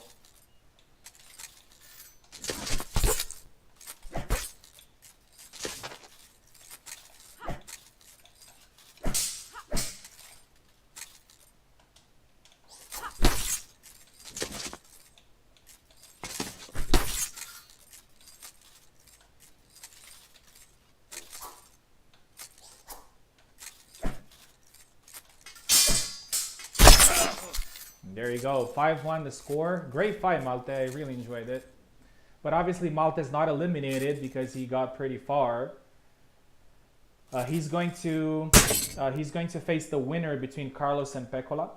There you go, 5-1 the score. Great fight, Malte. I really enjoyed it. But obviously Malte's not eliminated because he got pretty far. He's going to face the winner between Carlos and Pecola.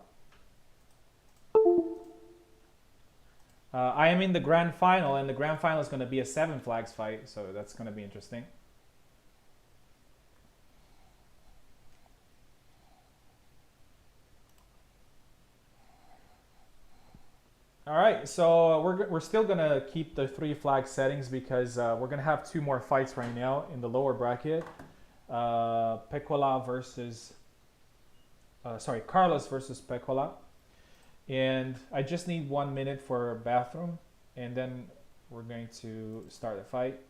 I am in the grand final, and the grand final is going to be a 7 flags fight, so that's going to be interesting. All right, so we're still gonna keep the 3 flag settings because we're gonna have 2 more fights right now in the lower bracket. Pecola versus, Carlos versus Pecola, and I just need 1 minute for a bathroom, and then we're going to start the fight.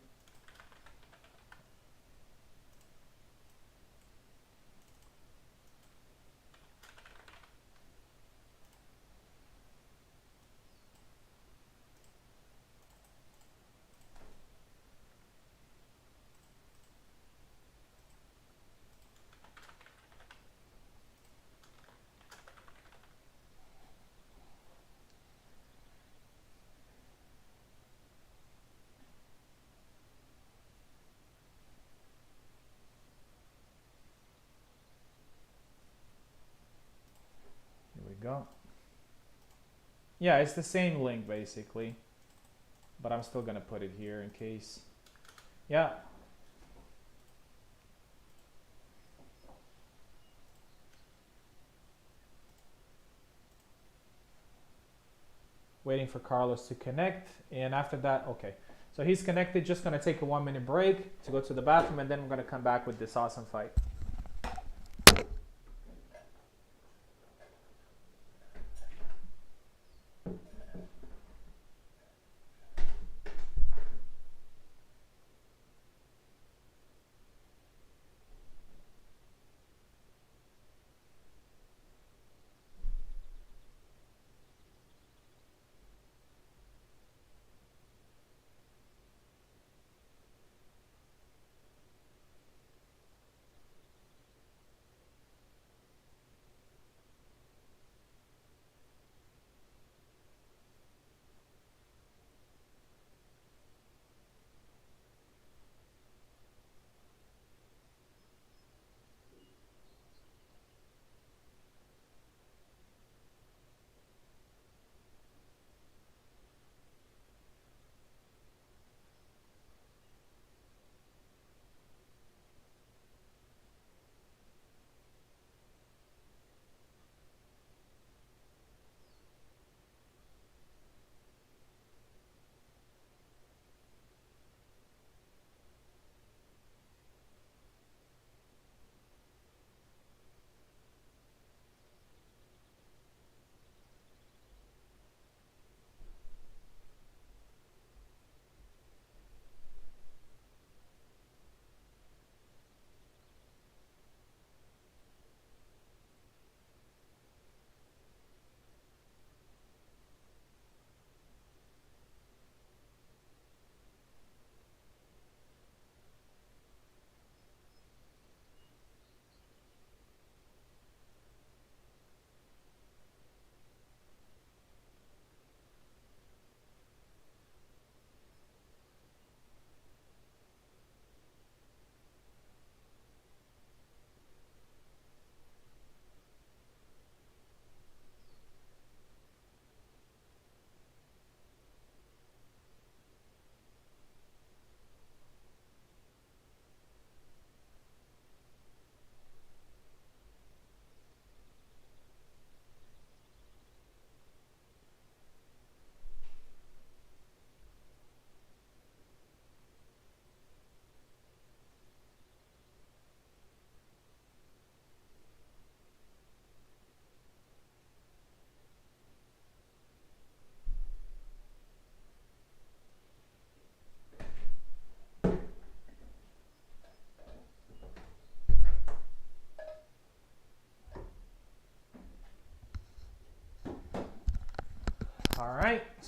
Go. Yeah, it's the same link basically, but I'm still gonna put it here in case. Yeah. Waiting for Carlos to connect, and after that, okay. So he's connected, just gonna take a 1 minute break to go to the bathroom, and then we're gonna come back with this awesome fight.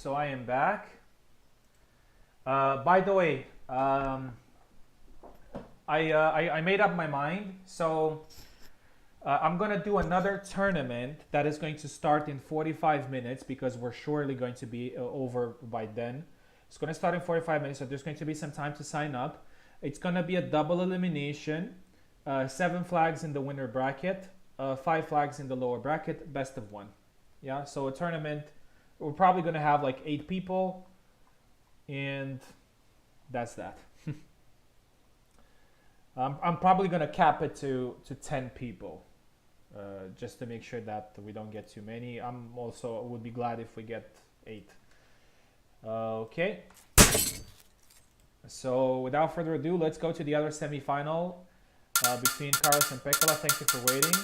so I am back. By the way, I made up my mind. So I'm going to do another tournament that is going to start in 45 minutes because we're surely going to be over by then. It's going to start in 45 minutes, so there's going to be some time to sign up. It's going to be a double elimination. 7 flags in the winner bracket, 5 flags in the lower bracket, best of 1. Yeah, so a tournament, we're probably going to have like 8 people, and that's that. I'm probably going to cap it to 10 people, just to make sure that we don't get too many. I'm also would be glad if we get 8. Okay. So without further ado, let's go to the other semi-final between Carlos and Pekkola. Thank you for waiting.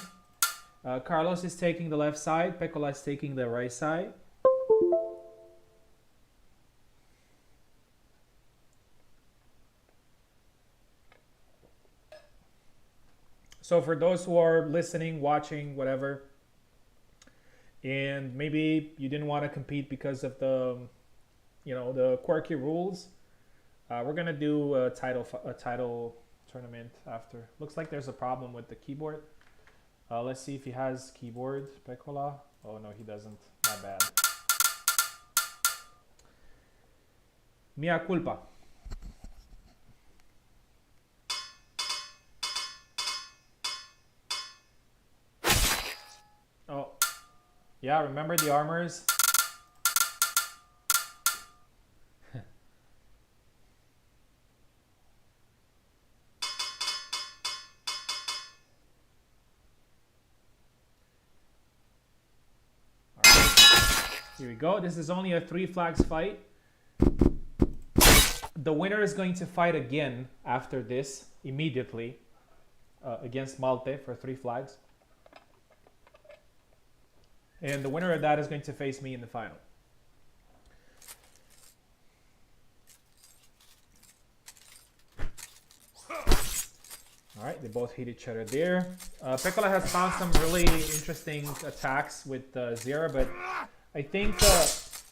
Carlos is taking the left side. Pekkola is taking the right side. So for those who are listening, watching, whatever, and maybe you didn't want to compete because of the, the quirky rules, we're gonna do a title tournament after. Looks like there's a problem with the keyboard. Let's see if he has keyboard, Pekkola. Oh no, he doesn't. My bad. Mea culpa. Oh, yeah, remember the armors? Here we go. This is only a 3 flags fight. The winner is going to fight again after this, immediately, against Malte for 3 flags. And the winner of that is going to face me in the final. Alright, they both hit each other there. Pekkola has found some really interesting attacks with Zera, but I think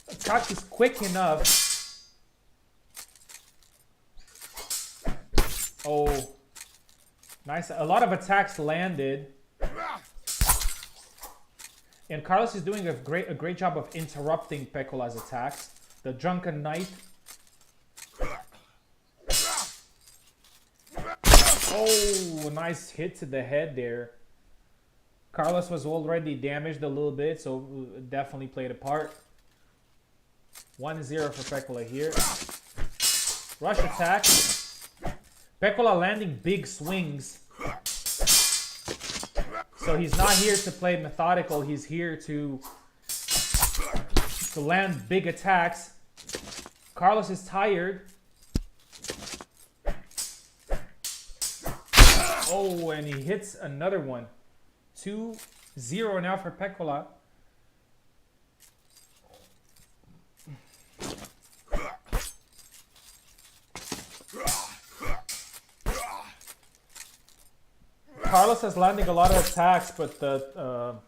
attack is quick enough. Oh, nice. A lot of attacks landed. And Carlos is doing a great job of interrupting Pekkola's attacks. The Drunken Knight. Oh, nice hit to the head there. Carlos was already damaged a little bit, so definitely played a part. 1-0 for Pekkola here. Rush attack. Pekkola landing big swings. So he's not here to play methodical. He's here to land big attacks. Carlos is tired. Oh, and he hits another one. 2-0 now for Pekkola. Carlos is landing a lot of attacks, but the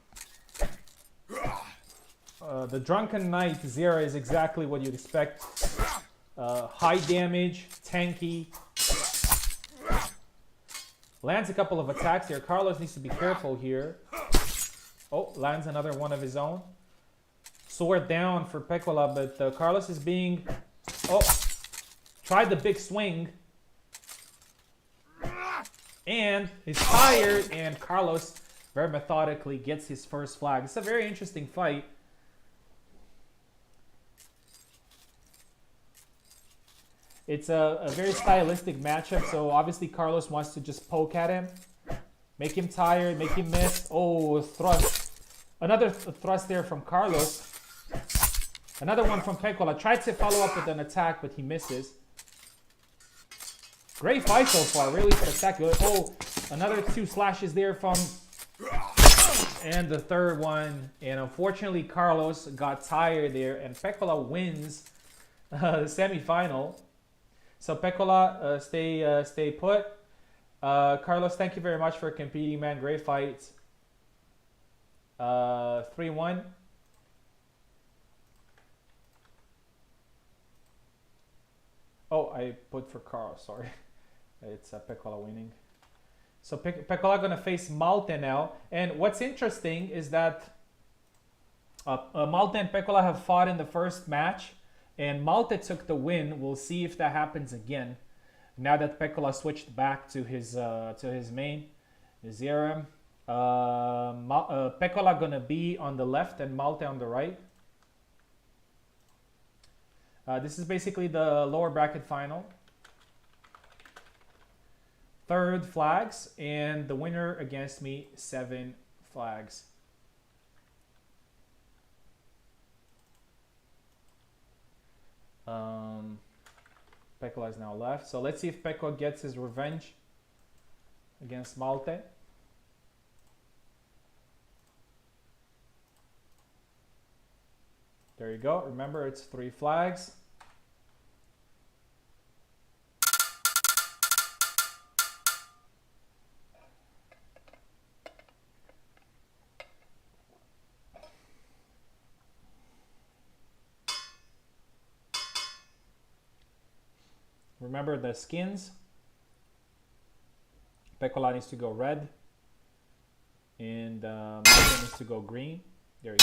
Drunken Knight Zera is exactly what you'd expect. High damage, tanky. Lands a couple of attacks here. Carlos needs to be careful here. Oh, lands another one of his own. Sword down for Pekkola, but Carlos is being... Oh, tried the big swing. And he's tired, and Carlos very methodically gets his first flag. It's a very interesting fight. It's a very stylistic matchup, so obviously Carlos wants to just poke at him. Make him tired, make him miss. Oh, thrust. Another thrust there from Carlos. Another one from Pekkola. Tried to follow up with an attack, but he misses. Great fight so far, really spectacular. Oh, another 2 slashes there from... And the third one. And unfortunately, Carlos got tired there, and Pekkola wins the semi-final. So Pekkola, stay put. Carlos, thank you very much for competing, man. Great fight. 3-1. Oh, I put for Carl, sorry. It's Pekkola winning. So Pekkola gonna face Malte now. And what's interesting is that Malte and Pekkola have fought in the first match, and Malte took the win. We'll see if that happens again. Now that Pekkola switched back to his main, Zerem. Pekkola gonna be on the left and Malte on the right. This is basically the lower bracket final. Third flags, and the winner against me, 7 flags. Pekkola is now left. So let's see if Pekko gets his revenge against Malte. There you go. Remember, it's 3 flags. Remember the skins. Pekkola needs to go red. And Malte needs to go green. There you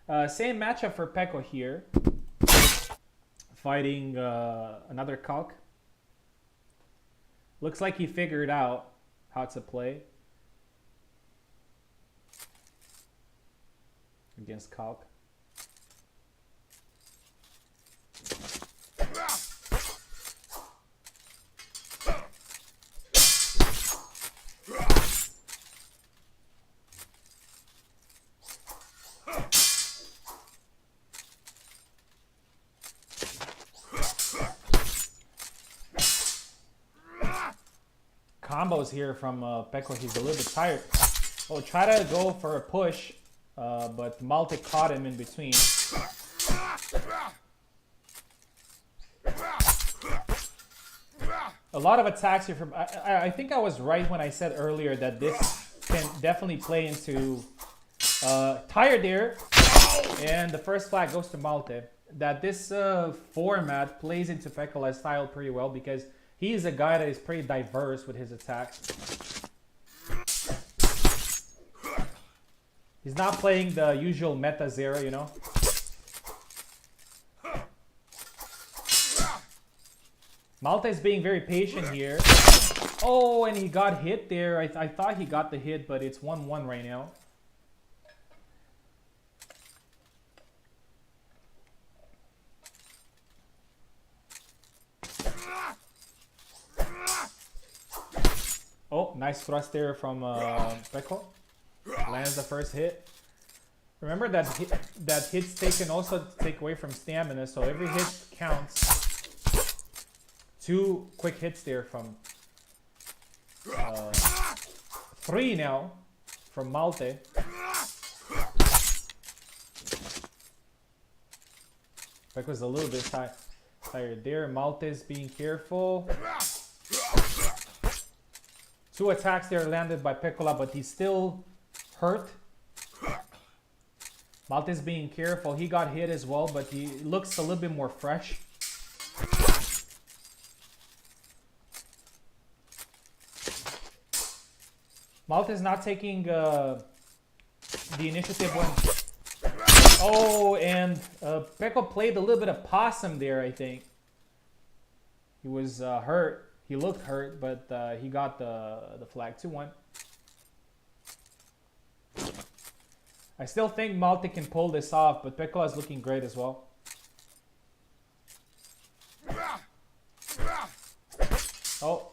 go. Same matchup for Pekko here. Fighting another cock. Looks like he figured out how to play against cock. Combos here from Pekko. He's a little bit tired. Oh, try to go for a push, but Malte caught him in between. A lot of attacks here from... I think I was right when I said earlier that this can definitely play into... tired there. And the first flag goes to Malte. That this format plays into Pekkola's style pretty well because he is a guy that is pretty diverse with his attacks. He's not playing the usual meta zero, you know. Malte is being very patient here. Oh, and he got hit there. I thought he got the hit, but it's 1-1 right now. Oh, nice thrust there from Pekko. Lands the first hit. Remember that hits taken also take away from stamina, so every hit counts. 2 quick hits there from 3 now from Malte. Pekko's a little bit tired there. Malte's being careful. 2 attacks there landed by Pekkola, but he's still hurt. Malte's being careful. He got hit as well, but he looks a little bit more fresh. Malte's not taking the initiative when... Oh, and Pekko played a little bit of possum there, I think. He was hurt. He looked hurt, but he got the flag. 2-1. I still think Malte can pull this off, but Pekkola is looking great as well. Oh,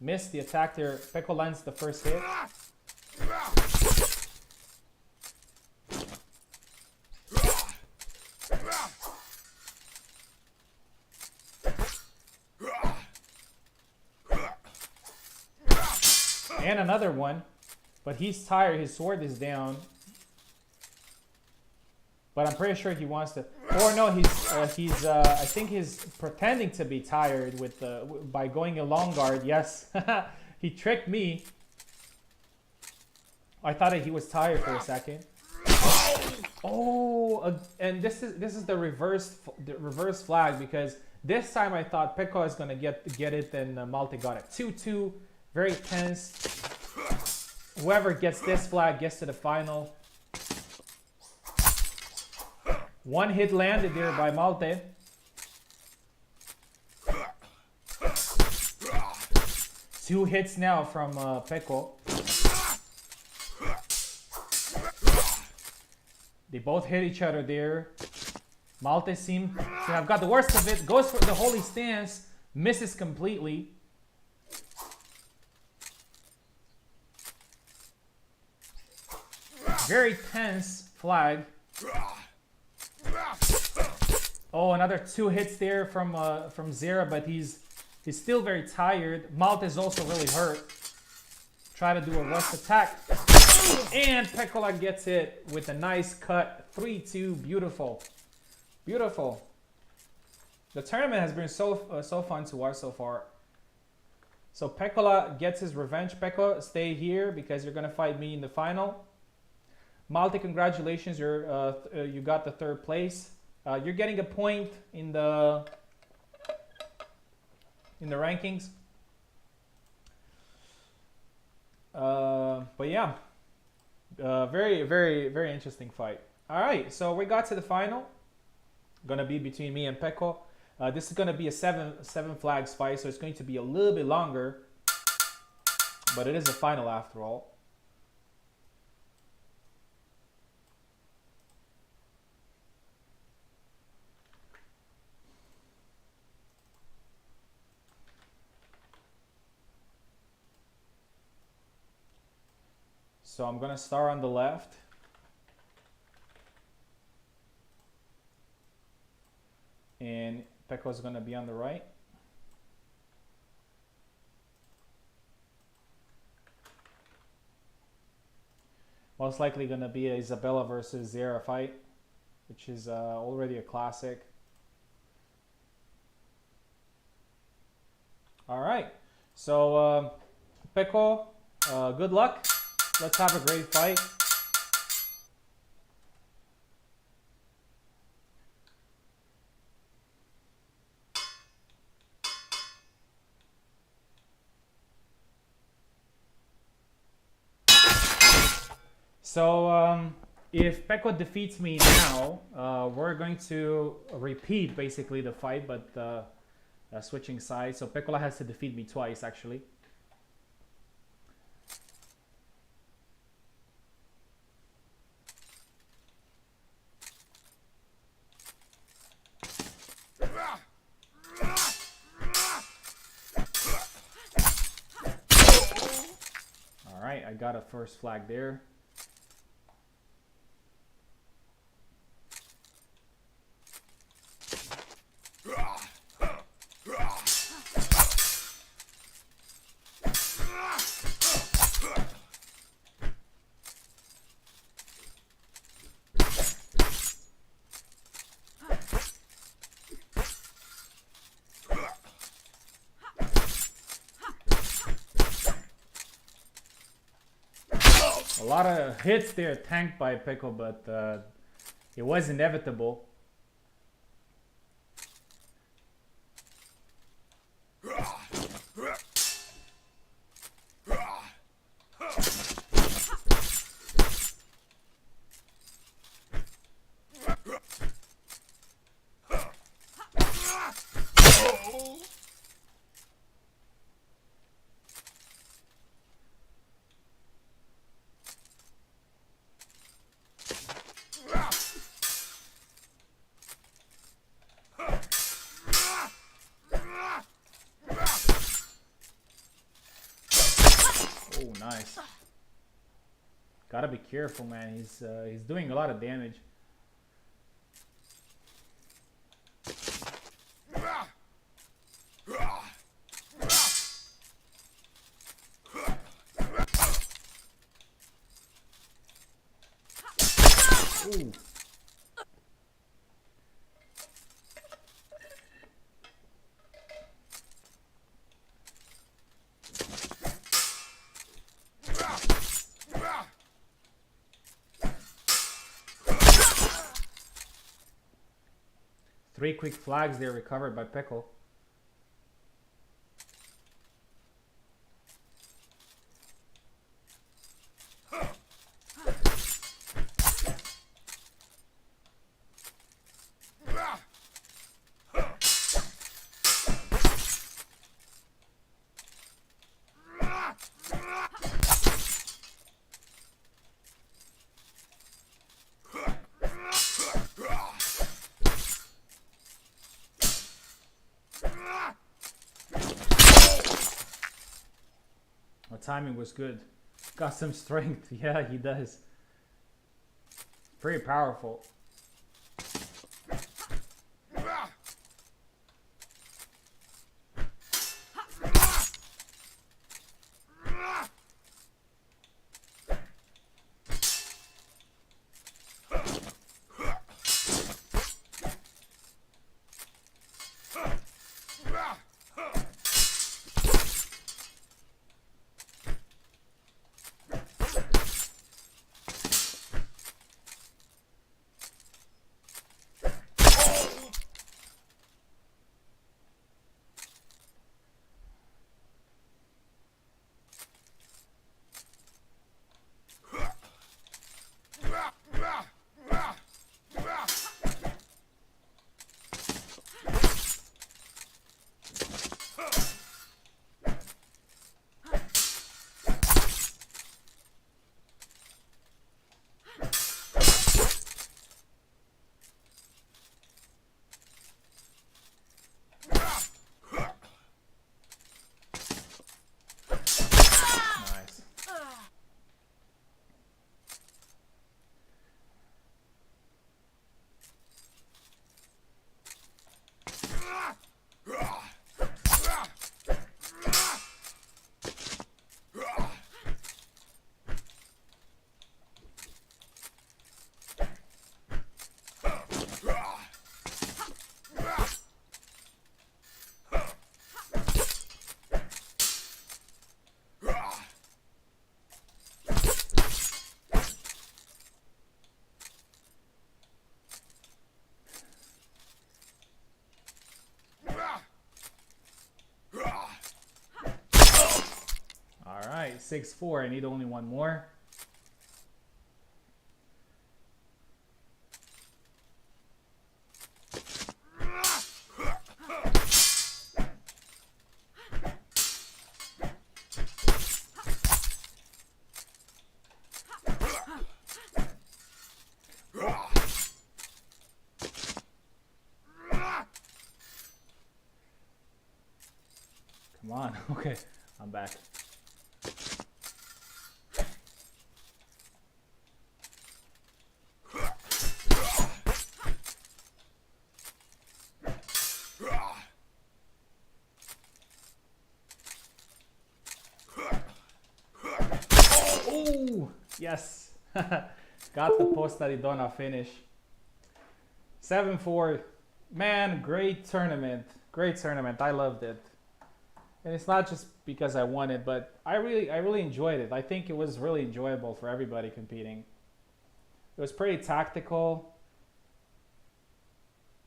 missed the attack there. Pekko lands the first hit. And another one, but he's tired. His sword is down, but I'm pretty sure he wants to. Or no, he's. I think he's pretending to be tired with by going a long guard. Yes, he tricked me. I thought that he was tired for a second. Oh, and this is the reverse flag because This time I thought Pekko is gonna get it, and Malte got it. 2-2, very tense. Whoever gets this flag gets to the final. One hit landed there by Malte. Two hits now from Pekko. They both hit each other there. Malte seems to have got the worst of it. Goes for the holy stance. Misses completely. Very tense flag. Oh, another two hits there from Zera, but he's still very tired. Malte is also really hurt. Try to do a rush attack. And Pekkola gets it with a nice cut. 3-2. Beautiful. Beautiful. The tournament has been so fun to watch so far. So Pekkola gets his revenge. Pekko, stay here because you're gonna fight me in the final. Malte, congratulations! You got the third place. You're getting a point in the rankings. But yeah, very, very, very interesting fight. All right, so we got to the final. Gonna be between me and Pekko. This is gonna be a seven flags fight, so it's going to be a little bit longer, but it is a final after all. So I'm gonna start on the left. And Pekko's gonna be on the right. Most likely gonna be a Isabella versus Zera fight, which is already a classic. All right, so Pekko, good luck. Let's have a great fight. So if Pekko defeats me now, we're going to repeat basically the fight, but switching sides. So Pekkola has to defeat me twice actually. All right, I got a first flag there. A lot of hits there tanked by Pekko, but it was inevitable. Oh, nice. Gotta be careful, man. He's doing a lot of damage. Ooh. 3 quick flags there recovered by Pickle. Timing was good. Got some strength. Yeah, he does. Pretty powerful. Alright, 6-4. I need only one more. Come on. Okay, I'm back. Oh, yes. Got the Postadidona finish. 7-4. Man, great tournament. Great tournament. I loved it. And it's not just because I won it, but I really enjoyed it. I think it was really enjoyable for everybody competing. It was pretty tactical.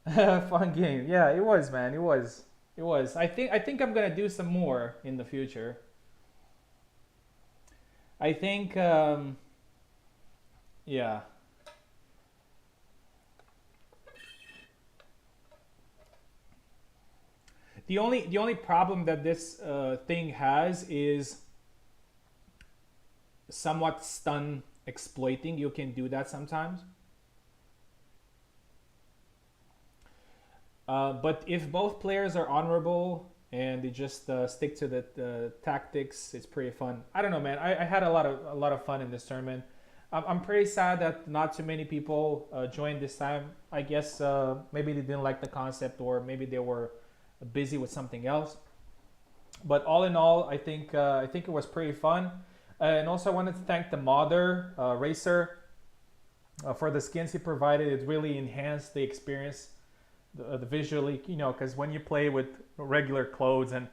Fun game. Yeah, it was, man. It was. It was. I think I'm gonna do some more in the future. I think yeah. The only problem that this thing has is somewhat stun exploiting. You can do that sometimes. But if both players are honorable and they just stick to the tactics, it's pretty fun. I don't know, man. I had a lot of fun in this tournament. I'm pretty sad that not too many people joined this time. I guess maybe they didn't like the concept, or maybe they were busy with something else. But all in all, I think it was pretty fun. And also, I wanted to thank the modder Racer for the skins he provided. It really enhanced the experience, the visually, you know, because when you play with regular clothes and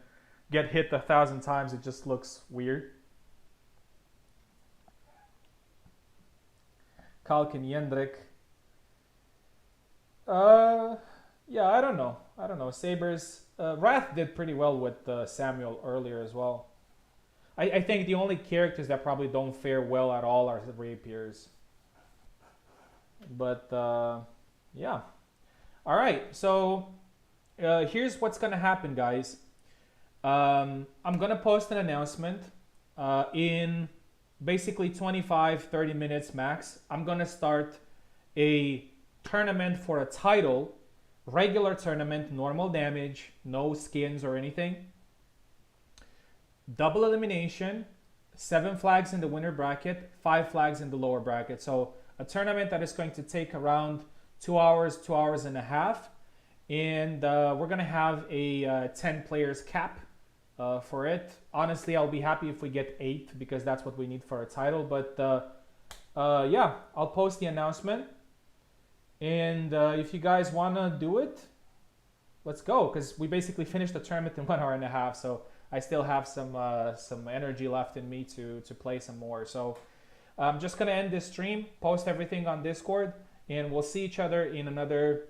get hit 1,000 times, it just looks weird. Kalkin Jendrik. Yeah, I don't know. I don't know. Sabers. Wrath did pretty well with Samuel earlier as well. I think the only characters that probably don't fare well at all are the rapiers. But yeah. All right. So here's what's gonna happen, guys. I'm gonna post an announcement in basically 25, 30 minutes max. I'm gonna start a tournament for a title, regular tournament, normal damage, no skins or anything. Double elimination, 7 flags in the winner bracket, 5 flags in the lower bracket. So a tournament that is going to take around 2 hours, 2 hours and a half. And we're going to have a 10 players cap for it. Honestly, I'll be happy if we get 8 because that's what we need for a title. But yeah, I'll post the announcement. And if you guys want to do it, let's go. Because we basically finished the tournament in 1 hour and a half. So I still have some energy left in me to play some more. So I'm just going to end this stream, post everything on Discord, and we'll see each other in another